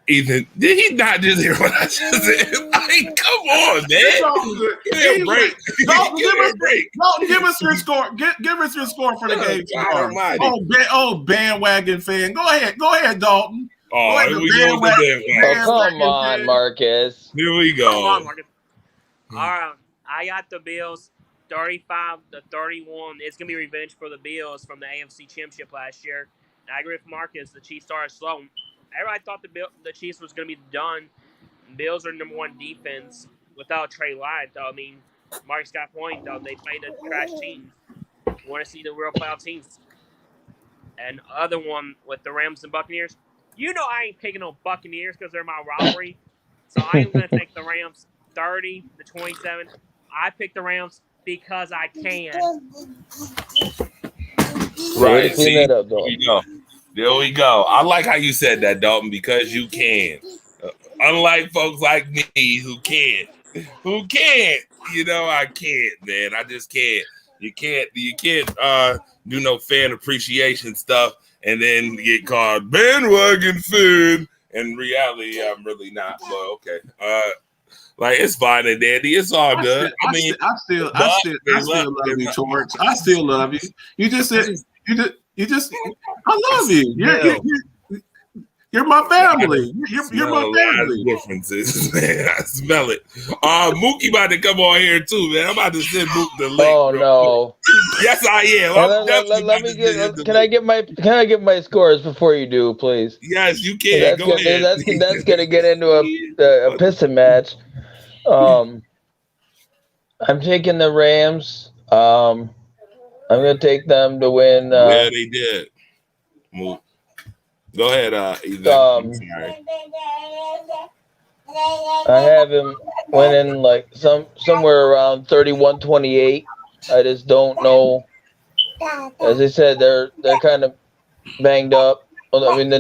Ethan, did he not just hear what I just said? Like, come on, man. Give me a break. Give us your score. Give us your score for the game tomorrow. Bandwagon fan. Go ahead, Dalton. Come on, Marcus. Here we go. Come on, Marcus. All right, I got the Bills 35-31. It's gonna be revenge for the Bills from the AFC Championship last year. And I agree with Marcus. The Chiefs started slow. Everybody thought the Chiefs was going to be done. Bills are number one defense without Trey Lance. Though. I mean, Mark's got a point, though. They played the trash teams. You want to see the real playoff teams. And other one with the Rams and Buccaneers. You know I ain't picking no Buccaneers because they're my rivalry. So I am going to take the Rams 30-27. I picked the Rams because I can. Right. See, there we go. I like how you said that, Dalton, because you can. Unlike folks like me who can't. You know, I can't, man. I just can't. You can't do no fan appreciation stuff and then get called bandwagon fan. In reality, I'm really not. But okay. Like it's fine and dandy. It's all good. I still love you, Torch. I still love you. You just said I love you. You're my family. You're my family. Differences, man. I smell it. Mookie about to come on here too, man. I'm about to send Mook the link. Oh no. Yes, I am. Let me get. Can I get my scores before you do, please? Yes, you can. Go ahead. That's gonna get into a piston match. I'm taking the Rams. I'm gonna take them to win. Yeah, they did. Mook. Go ahead, Ethan. I'm sorry. I have him winning like somewhere around 31-28. I just don't know. As I said, they're kind of banged up. Well, I mean, the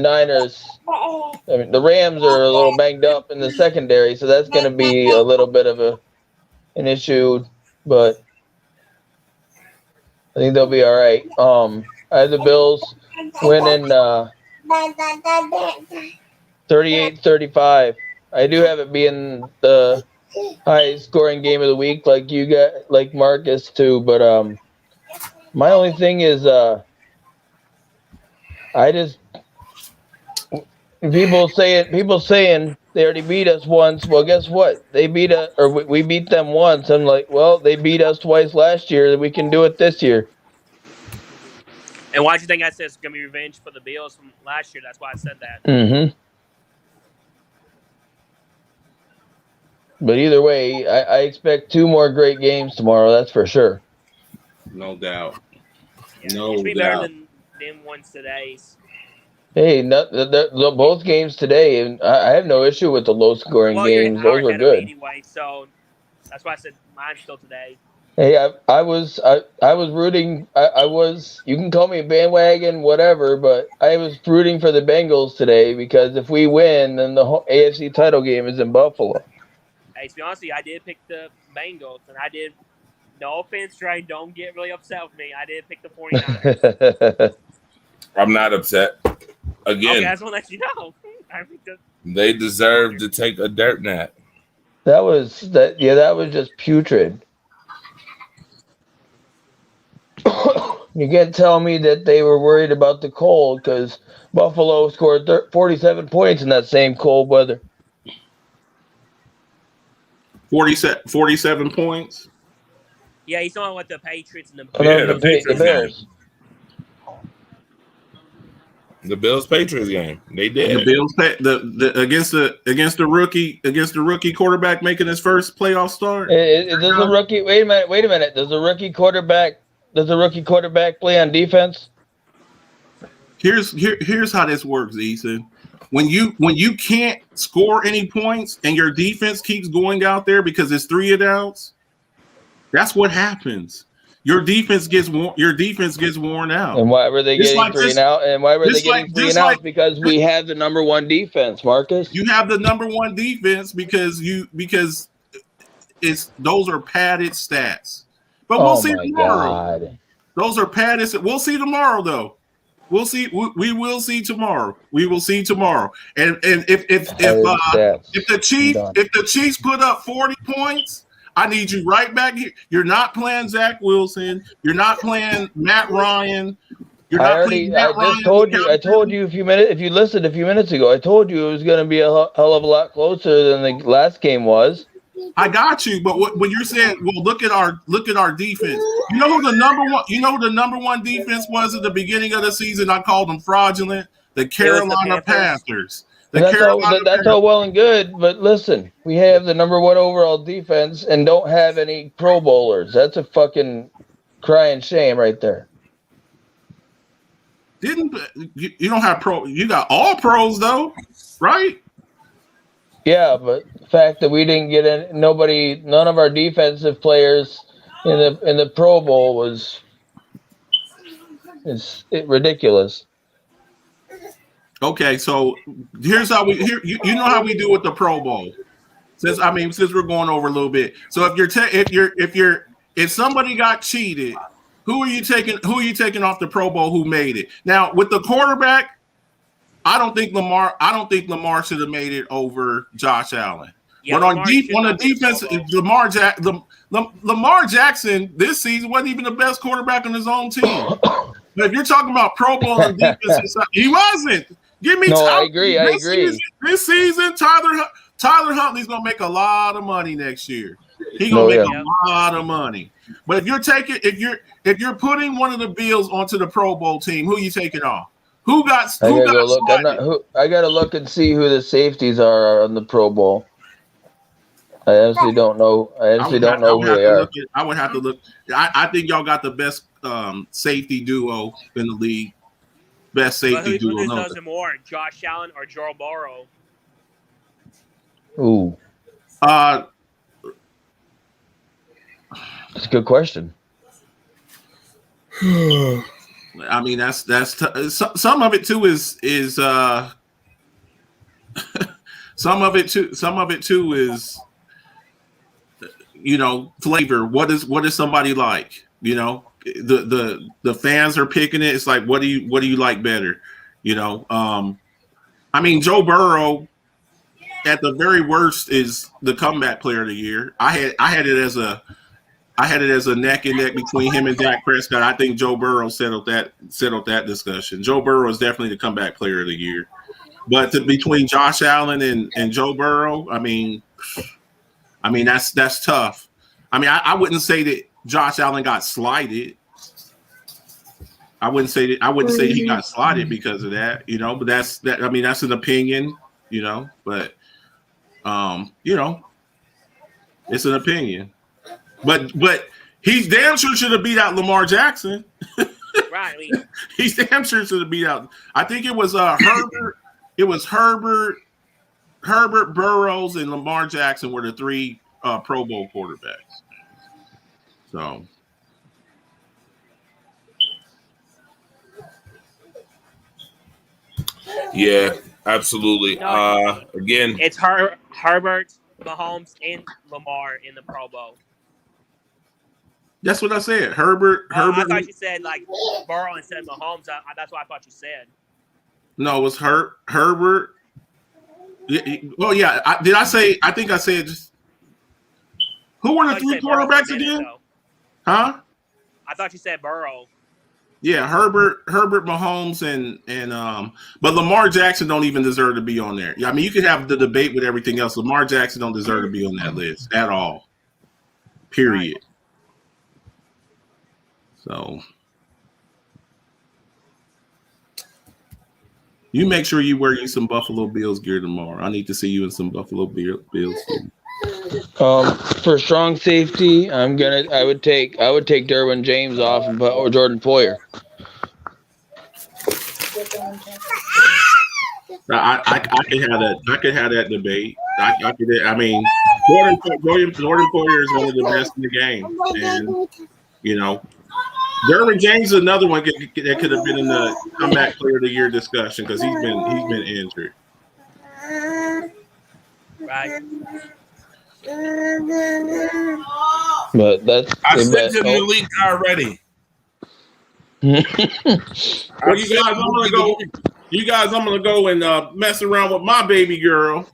the Rams are a little banged up in the secondary, so that's going to be a little bit of an issue. But I think they'll be all right. I have the Bills winning 38-35. I do have it being the highest scoring game of the week, like you got, like Marcus too. But my only thing is, people saying they already beat us once. Well, guess what? They beat us, or we beat them once. I'm like, well, they beat us twice last year. We can do it this year. And why do you think I said it's going to be revenge for the Bills from last year? That's why I said that. Mm-hmm. But either way, I expect two more great games tomorrow. That's for sure. No doubt. Yeah, it'll be better than them ones today's. Hey, both games today, and I have no issue with the low-scoring games. Those were good. Anyway, so that's why I said mine's still today. Hey, I was rooting. I was. You can call me a bandwagon, whatever, but I was rooting for the Bengals today because if we win, then the whole AFC title game is in Buffalo. Hey, to be honest with you, I did pick the Bengals, and I did. No offense, Trey. Don't get really upset with me. I did pick the 49ers. I'm not upset. Again, okay, I just want to let you know. They deserve to take a dirt nap. That was just putrid. You can't tell me that they were worried about the cold because Buffalo scored 47 points in that same cold weather. 47 points? Yeah, he's talking with the Patriots and the Bears. The Bills-Patriots game. They did. The Bills against the rookie quarterback making his first playoff start. Does the rookie? Wait a minute. Does the rookie quarterback play on defense? Here's how this works, Ethan. When you can't score any points and your defense keeps going out there because it's 3 and outs, that's what happens. Your defense gets worn out. And why were they Just getting like 3 this- and out? And why were they just like- getting 3 just and like- outs? Because we have the number 1 defense, Marcus. You have the number 1 defense because it's those are padded stats. But we'll see tomorrow. God. Those are padded. We'll see tomorrow, though. We'll see. We will see tomorrow. We will see tomorrow. And if the Chiefs put up 40 points, I need you right back here. You're not playing Zach Wilson. You're not playing Matt Ryan. I told you a few minutes. If you listened a few minutes ago, I told you it was going to be a hell of a lot closer than the last game was. I got you, but when you're saying, well, look at our defense. You know who the number one defense was at the beginning of the season? I called them fraudulent. The Carolina Panthers. That's all well and good, but listen, we have the number 1 overall defense and don't have any Pro Bowlers. That's a fucking crying shame right there. You don't have pro? You got all pros though, right? Yeah, but the fact that we didn't get none of our defensive players in the Pro Bowl it's ridiculous. Okay, so here's how you know how we do with the Pro Bowl. Since we're going over a little bit. So if somebody got cheated, who are you taking off the Pro Bowl who made it? Now with the quarterback, I don't think Lamar should have made it over Josh Allen. Yeah, but on the defense, Lamar Jackson this season wasn't even the best quarterback on his own team. But if you're talking about Pro Bowl and defense, he wasn't. I agree. This season, Tyler Huntley's gonna make a lot of money next year. He's gonna make a lot of money. But if you're putting one of the Bills onto the Pro Bowl team, who are you taking off? I gotta look and see who the safeties are on the Pro Bowl. I honestly don't know. Who they are. I would have to look. I think y'all got the best safety duo in the league. Best safety duo. Who does it more, Josh Allen or Joe Burrow? Ooh. That's a good question. I mean, that's some of it too is some of it too is flavor. What is somebody like? The fans are picking it. It's like what do you like better? I mean, Joe Burrow at the very worst is the comeback player of the year. I had it as a neck and neck between him and Dak Prescott. I think Joe Burrow settled that discussion. Joe Burrow is definitely the comeback player of the year. But between Josh Allen and Joe Burrow, I mean that's tough. I mean, I wouldn't say that Josh Allen got slighted. I wouldn't say he got slighted because of that, but that's an opinion, but it's an opinion. But he's damn sure should have beat out Lamar Jackson. Right. He's damn sure should have beat out. I think it was Herbert. It was Herbert, Burrows, and Lamar Jackson were the 3 Pro Bowl quarterbacks. So. Yeah, absolutely. Again, it's Herbert, Mahomes, and Lamar in the Pro Bowl. That's what I said. Herbert. I thought you said like Burrow instead of Mahomes. That's what I thought you said. No, it was Herbert. Well, yeah. Did I say? I think I said. Who were the 3 quarterbacks again? Huh? I thought you said Burrow. Yeah, Herbert, Mahomes, and but Lamar Jackson don't even deserve to be on there. Yeah, I mean, you could have the debate with everything else. Lamar Jackson don't deserve to be on that list at all. Period. Right. So you make sure you wear some Buffalo Bills gear tomorrow. I need to see you in some Buffalo Bills gear. For strong safety, I would take Derwin James off or Jordan Poyer. I could have that. I could have that debate. I could. I mean, Jordan Poyer is one of the best in the game, and you know, Derwin James is another one that could have been in the comeback player of the year discussion because he's been injured. Right. But that's I sent him the link already. Well, you guys, I'm gonna go and mess around with my baby girl.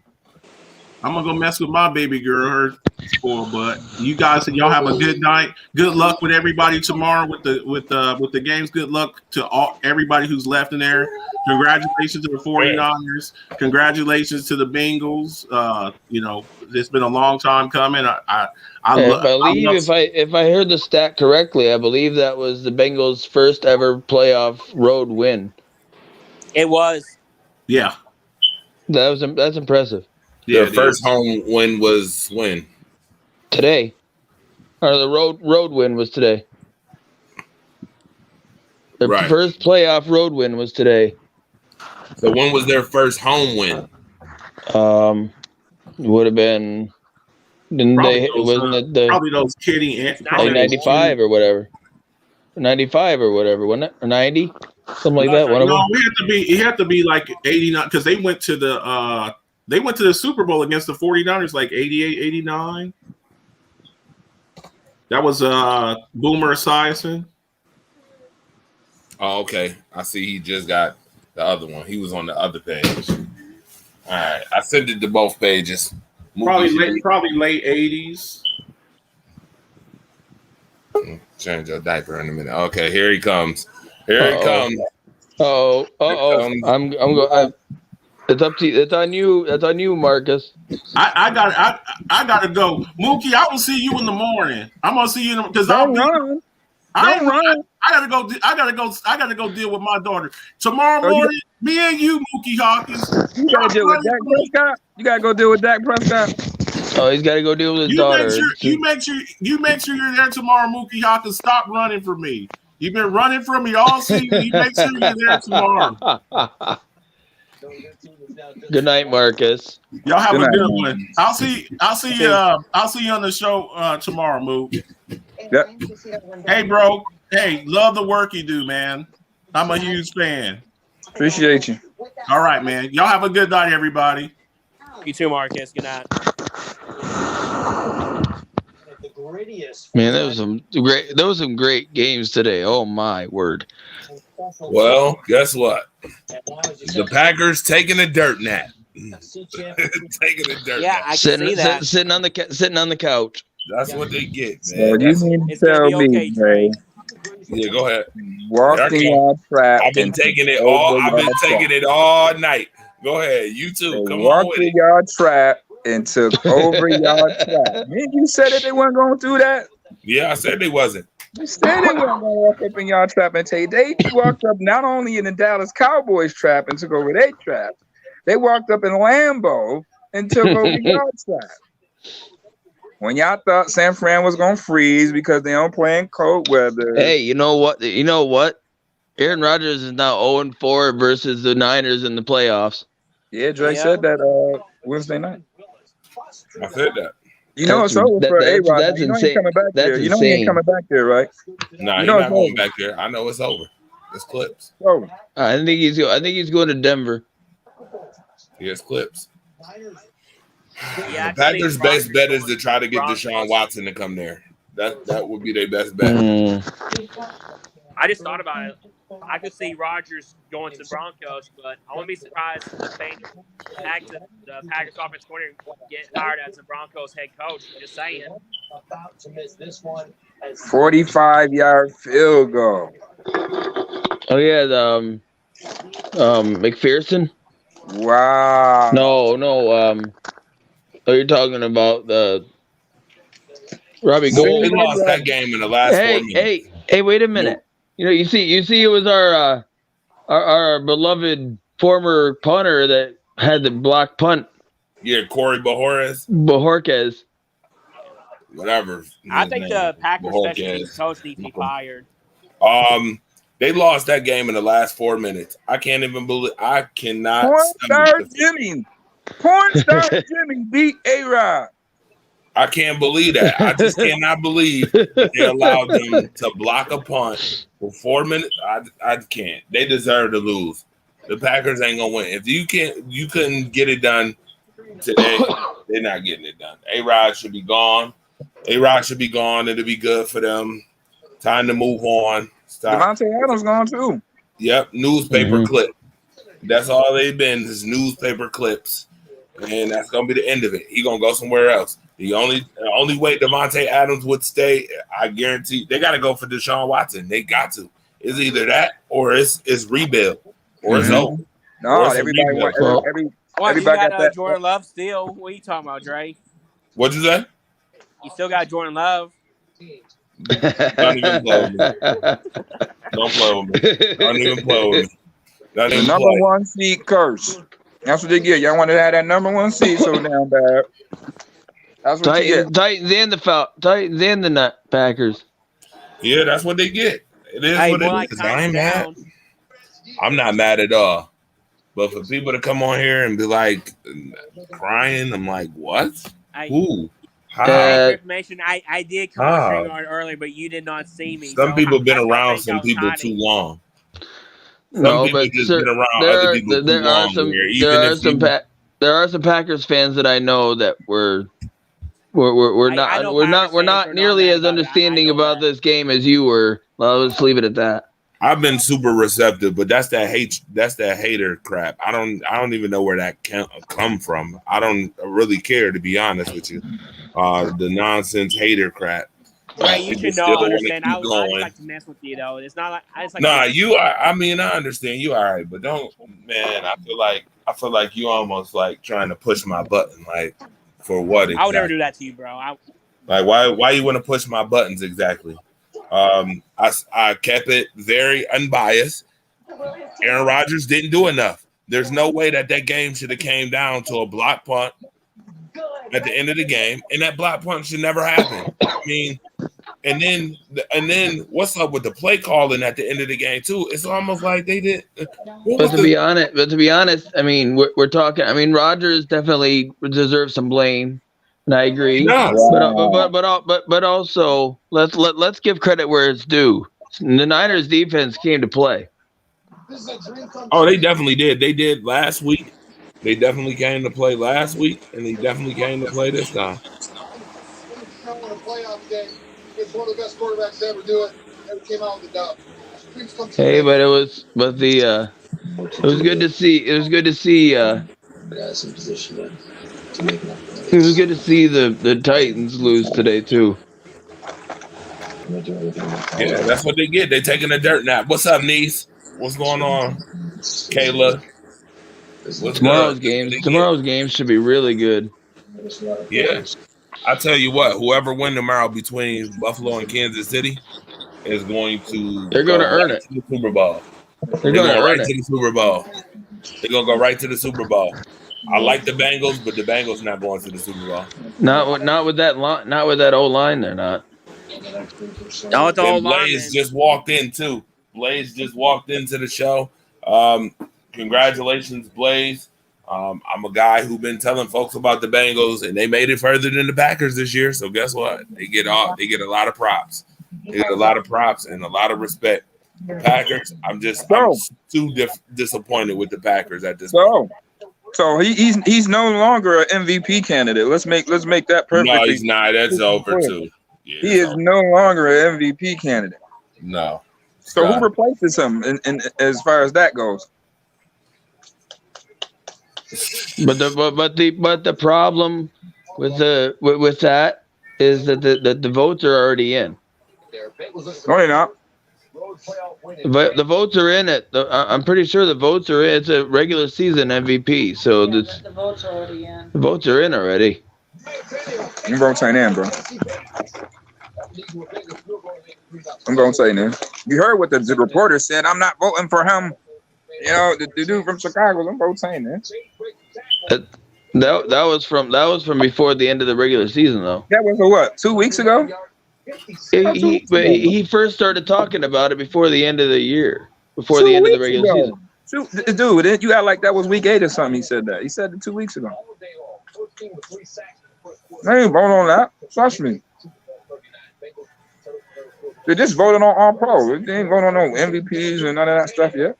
I'm gonna go mess with my baby girl, her spoiled butt. You guys, y'all have a good night. Good luck with everybody tomorrow with the games. Good luck to everybody who's left in there. Congratulations to the 49ers. Congratulations to the Bengals. You know, it's been a long time coming. I believe if I heard the stat correctly, I believe that was the Bengals' first ever playoff road win. It was. Yeah. That's impressive. Yeah, Their first home win was when? Today. Or the road win was today. Their first playoff road win was today. So when was their first home win? Would have been probably those kidding like 95 or whatever. 95 or whatever, wasn't it? Or 90? Something like that. One of them. It had to be like 89 because they went to the Super Bowl against the 49ers like 88, 89. That was Boomer Esiason. Oh, okay. I see he just got the other one. He was on the other page. All right. I sent it to both pages. Probably late 80s. Change your diaper in a minute. Okay, here he comes. Here he comes. I'm going. It's up to you. It's on you. It's on you, Marcus. I gotta go. Mookie, I will see you in the morning. I'm gonna see you because I gotta go deal with my daughter tomorrow morning. Me and you, Mookie Hawkins. You gotta deal with Dak Prescott. You gotta go deal with Dak Prescott. Oh, he's got to go deal with his daughter. You make sure you're there tomorrow, Mookie Hawkins. Stop running from me. You've been running from me all season. You make sure you're there tomorrow. Good night, Marcus. Y'all have a good one. I'll see you on the show tomorrow, Mook. Yep. Hey, bro. Hey, love the work you do, man. I'm a huge fan. Appreciate you. All right, man. Y'all have a good night, everybody. You too, Marcus. Good night. Man, there was some great games today. Oh my word. Well, guess what? The Packers taking a dirt nap. Taking a dirt nap. I can see that. Sitting on the couch. That's what they get, So man. you mean to tell me, Trey? Yeah, go ahead. Walk the yard trap. I've been taking it all night. Go ahead. You too. Come on with it. Walk the yard trap and took over yard trap. You said that they weren't going to do that? Yeah, I said they wasn't. You said they weren't going to walk up in y'all trap and take. They walked up not only in the Dallas Cowboys trap and took over their trap. They walked up in Lambeau and took over y'all trap. When y'all thought San Fran was going to freeze because they don't play in cold weather. Hey, you know what? Aaron Rodgers is now 0-4 versus the Niners in the playoffs. Yeah, Drake said that Wednesday night. I said that. You know it's over for A-Rod. That's you know insane. He's coming back That's there. You know he ain't coming back there, right? Nah, he's not going back there. I know it's over. It's clips. Oh. I think he's going to Denver. Here's clips. Yeah, the Packers' best bet is to try to get Deshaun Watson to come there. That would be their best bet. I just thought about it. I could see Rodgers going to the Broncos, but I wouldn't be surprised if the Packers offense coordinator get hired as the Broncos head coach. Just saying. 45-yard field goal. Oh yeah, McPherson. Wow. No. Oh, you're talking about the Robbie Gould. We lost that game in the last 4 minutes. Hey, wait a minute. You see, it was our beloved former punter that had the block punt. Yeah, Corey Bojorquez. Whatever. I think the Packers special teams coach needs to be fired. They lost that game in the last 4 minutes. I can't even believe. I cannot. Porn star stomach this. Jimmy. Porn star Jimmy beat A-Rod. I can't believe that. I just cannot believe that they allowed them to block a punt for 4 minutes. I can't. They deserve to lose. The Packers ain't gonna win. If you couldn't get it done today, they're not getting it done. A-Rod should be gone. A-Rod should be gone. It'll be good for them. Time to move on. Stop. Devontae Adams gone too. Yep, newspaper clip. That's all they've been is newspaper clips, and that's gonna be the end of it. He gonna go somewhere else. The only way Devontae Adams would stay, I guarantee, they got to go for Deshaun Watson. They got to. It's either that or it's rebuild or it's over. No, Or it's a everybody rebuild. What, you got got that. Jordan Love still? What are you talking about, Dre? What'd you say? You still got Jordan Love? Don't even play with me. Don't play with me. Don't even play with me. Don't The even number play. one seed curse. That's what they get. Y'all want to have that number one seed so damn bad. That's what you get. Titans and the Packers. Yeah, that's what they get. It is Hey, what more it like is. I ain't Titans mad. down. I'm not mad at all. But for people to come on here and be like crying, I'm like, what? Who? How? For information, I did come on How? StreamYard earlier, but you did not see me. Some people been that's how around I think some I was people hiding. too long. Some No, people but just been around other people too long. There are some Packers fans that I know that we're not nearly as understanding about this game as you were. Well, let's leave it at that. I've been super receptive, but that's that hater crap. I don't even know where that come from. I don't really care, to be honest with you. The nonsense hater crap. Right, you should know. Understand? I just like to mess with you though. It's not like I just like. Nah, you are. I mean, I understand you all right, but don't, man. I feel like you almost like trying to push my button, like for what? Exactly? I would never do that to you, bro. Like why you want to push my buttons exactly? I kept it very unbiased. Aaron Rodgers didn't do enough. There's no way that game should have came down to a block punt at the end of the game, and that block punt should never happen. I mean, and then what's up with the play calling at the end of the game too? It's almost like they did. But to be honest, I mean, we're talking. I mean, Rodgers definitely deserves some blame, and I agree. No. But also let's give credit where it's due. The Niners defense came to play. Oh, they definitely did. They did last week. They definitely came to play last week, and they definitely came to play this time. It's one of the best quarterbacks to ever do it. Never came out with a dub. Hey, but it was good to see. It was good to see. It was good to see the Titans lose today too. Yeah, that's what they get. They taking a dirt nap. What's up, niece? What's going on, Kayla? Tomorrow's game should be really good. Yeah, I tell you what. Whoever wins tomorrow between Buffalo and Kansas City is going to. They're going to earn it. To the Super Bowl. They're going to earn right it. to the Super Bowl. They're gonna go right to the Super Bowl. I like the Bengals, but the Bengals not going to the Super Bowl. Not with that line. Not with that old line. They're not. Oh, it's all Blaze just walked in too. Blaze just walked into the show. Congratulations, Blaze. I'm a guy who's been telling folks about the Bengals, and they made it further than the Packers this year. So guess what? They get a lot of props. They get a lot of props and a lot of respect. The Packers, I'm too disappointed with the Packers at this point. So he's no longer an MVP candidate. Let's make that perfect. No, he's not. That's over too. Yeah, he is no longer an MVP candidate. No. So who replaces him in as far as that goes? But the problem with that is that the votes are already in. No, they're not. But the votes are in it. I'm pretty sure the votes are in. It's a regular season MVP, so the votes are already in. The votes are in already. I'm going to say in, bro. I'm going to say in. You heard what the reporter said. I'm not voting for him. You know, the dude from Chicago. I'm both saying that. That was from before the end of the regular season, though. That was what, 2 weeks ago? He first started talking about it before the end of the year, before 2 the end of the weeks regular ago. season. Dude, you act like that was week 8 or something. He said that. He said it 2 weeks ago. They ain't voting on that. Trust me. They just voted on All Pro. They ain't voting on no MVPs and none of that stuff yet.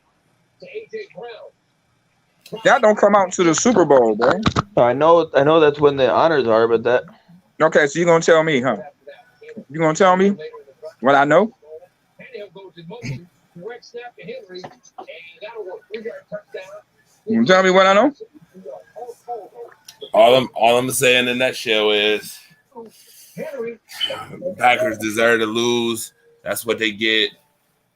That don't come out to the Super Bowl, bro. I know that's when the honors are, but that. Okay, so you're gonna tell me, huh? You gonna tell me what I know? You gonna tell me what I know? All I'm saying in the nutshell is Packers deserve to lose. That's what they get.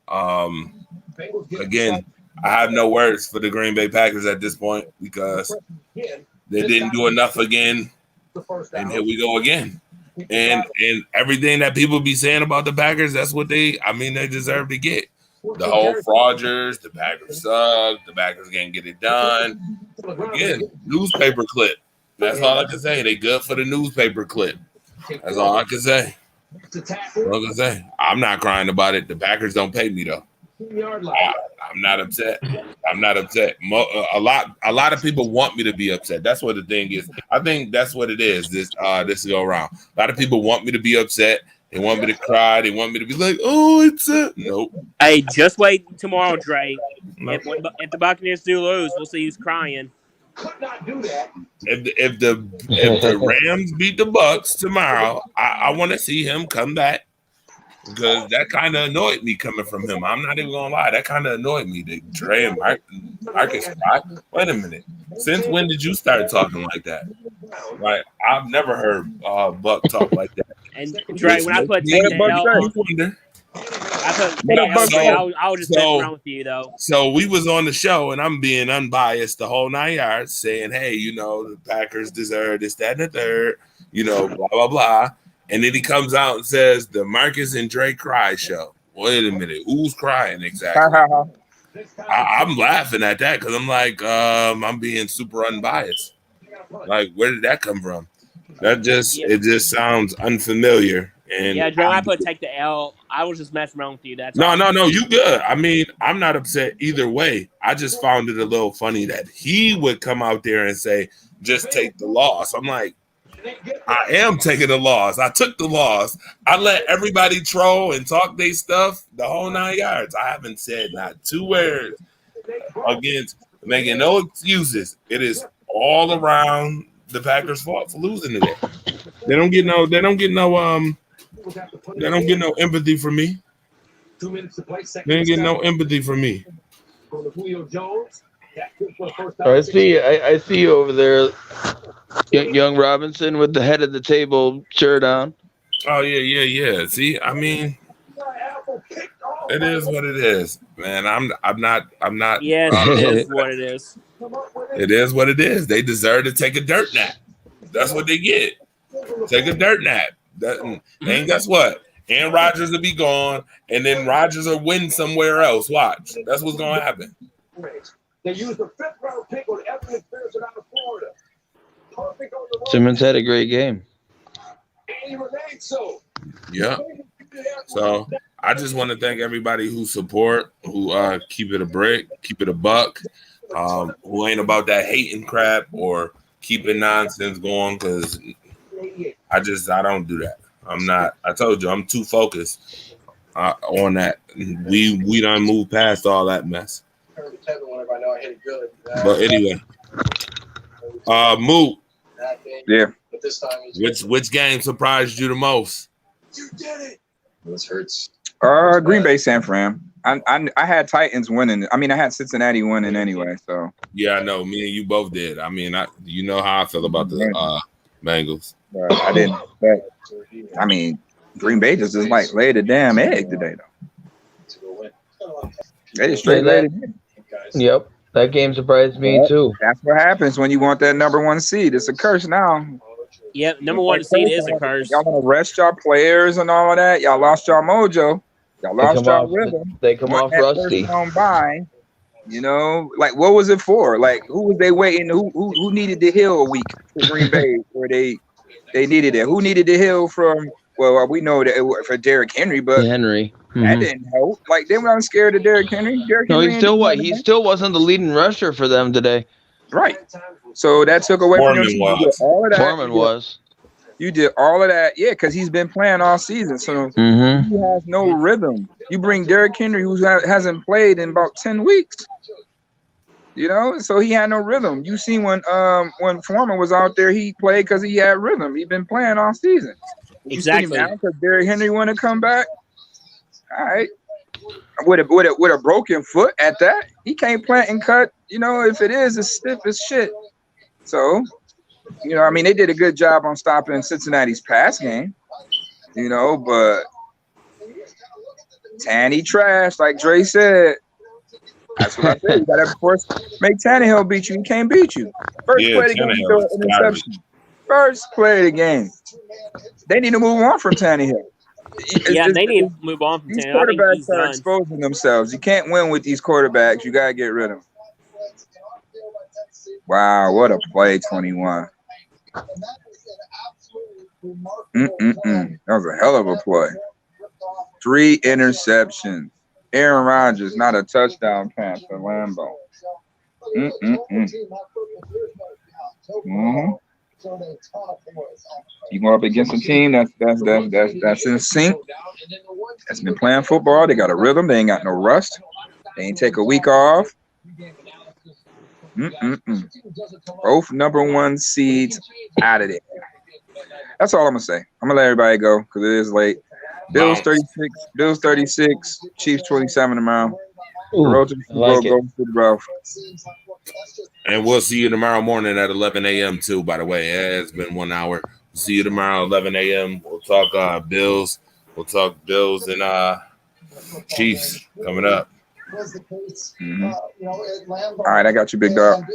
Again, I have no words for the Green Bay Packers at this point because they didn't do enough again. And here we go again. And everything that people be saying about the Packers, that's what they deserve to get. The whole fraudsters, the Packers suck, the Packers can't get it done. Again, newspaper clip. That's all I can say. They good for the newspaper clip. That's all I can say. I'm not crying about it. The Packers don't pay me though. I'm not upset. I'm not upset. A lot of people want me to be upset. That's what the thing is. I think that's what it is. This go around. A lot of people want me to be upset. They want me to cry. They want me to be like, "Oh, it's nope." Hey, just wait tomorrow, Dre. Nope. If the Buccaneers do lose, we'll see who's crying. If the Rams beat the Bucks tomorrow, I want to see him come back. Because that kind of annoyed me coming from him. I'm not even gonna lie. That kind of annoyed me. That Dre and Marcus. Wait a minute. Since when did you start talking like that? Like I've never heard Buck talk like that. And Dre, when I put take the L on, I was just messing around with you though. So we was on the show, and I'm being unbiased the whole 9 yards, saying, "Hey, the Packers deserve this, that, and the third. Blah blah blah." And then he comes out and says, the Marcus and Dre cry show. Wait a minute. Who's crying exactly? I'm laughing at that because I'm like, I'm being super unbiased. Like, where did that come from? It just sounds unfamiliar. And yeah, Dre, I put take the L. I was just messing around with you. That's no, you good. I mean, I'm not upset either way. I just found it a little funny that he would come out there and say, just take the loss. I'm like, I am taking the loss. I took the loss. I let everybody troll and talk their stuff the whole 9 yards. I haven't said not 2 words against making no excuses. It is all around the Packers' fault for losing today. They don't get no empathy from me. They don't get no empathy from me. I see you over there, young Robinson, with the head of the table shirt on. Oh yeah. See, I mean, it is what it is, man. I'm not. Yes, it is what it is. It is what it is. They deserve to take a dirt nap. That's what they get. Take a dirt nap. And guess what? Aaron Rodgers will be gone, and then Rodgers will win somewhere else. Watch. That's what's gonna happen. They used the 5th-round pick on Evan McPherson out of Florida. Perfect on the road. Simmons had a great game. And he remained so. Yeah. So I just want to thank everybody who support, who keep it a brick, keep it a buck, who ain't about that hating crap or keeping nonsense going, because I don't do that. I'm not. I told you, I'm too focused on that. We done moved past all that mess. But anyway, Moot. Yeah. Which game surprised you the most? You did it. This hurts. Green Bay, San Fran. I had Titans winning. I mean, I had Cincinnati winning anyway. So yeah, I know. Me and you both did. I mean, you know how I feel about the Bengals. I didn't expect. I mean, Green Bay just like laid a damn egg today, though. They just straight laid it. Yep, that game surprised me too. That's what happens when you want that number 1 seed. It's a curse now. Yep, number 1 seed is a curse. Y'all want to rest y'all players and all of that. Y'all lost y'all mojo. Y'all lost y'all rhythm. They come off rusty. By, like what was it for? Like who was they waiting? Who needed to heal a week for Green Bay where they needed it? Who needed to heal from Well, we know that it was for Derrick Henry, but Henry. that didn't help. Like they weren't scared of Derrick Henry. Derrick No, Henry he ain't still doing what? nothing, He man. still wasn't the leading rusher for them today. Right. So that took away from your Foreman team. You did was. all of that. Foreman was. You did all of that, yeah, because he's been playing all season. So he has no rhythm. You bring Derrick Henry, who hasn't played in about 10 weeks. You know, so he had no rhythm. You see when Foreman was out there, he played because he had rhythm. He's been playing all season. You sit him Exactly. down because Derrick Henry want to come back. All right, with a broken foot at that, he can't plant and cut. You know, if it is, it's stiff as shit. So, you know, I mean, they did a good job on stopping Cincinnati's pass game. You know, but Tanny trash, like Dre said. That's what I said. You gotta first make Tannehill beat you. He can't beat you. First Yeah, play of the game, he Tannehill throw an is interception. First play of the game. They need to move on from Tannehill. Yeah, they need to move on from These Tannehill. I think he's quarterbacks are done. exposing themselves. You can't win with these quarterbacks. You gotta get rid of them. Wow, what a play, 21. That was a hell of a play. 3 interceptions. Aaron Rodgers, not a touchdown pass for Lambeau. You go up against a team that's in sync. That's been playing football. They got a rhythm. They ain't got no rust. They ain't take a week off. Both number 1 seeds out of there. That's all I'm gonna say. I'm gonna let everybody go because it is late. Bills 36, Chiefs 27 tomorrow. The road to the Super Bowl goes to the Ralph. And we'll see you tomorrow morning at 11 a.m. too, by the way. It's been 1 hour. See you tomorrow, 11 a.m. We'll talk Bills. We'll talk Bills and Chiefs coming up. All right, I got you, big dog.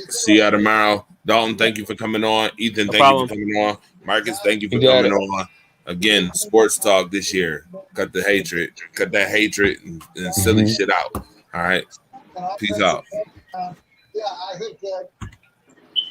See you tomorrow. Dalton, thank you for coming on. Ethan, thank you for coming on. Marcus, thank you for coming on. Again, sports talk this year. Cut the hatred. Cut that hatred and silly shit out. All right. Peace out.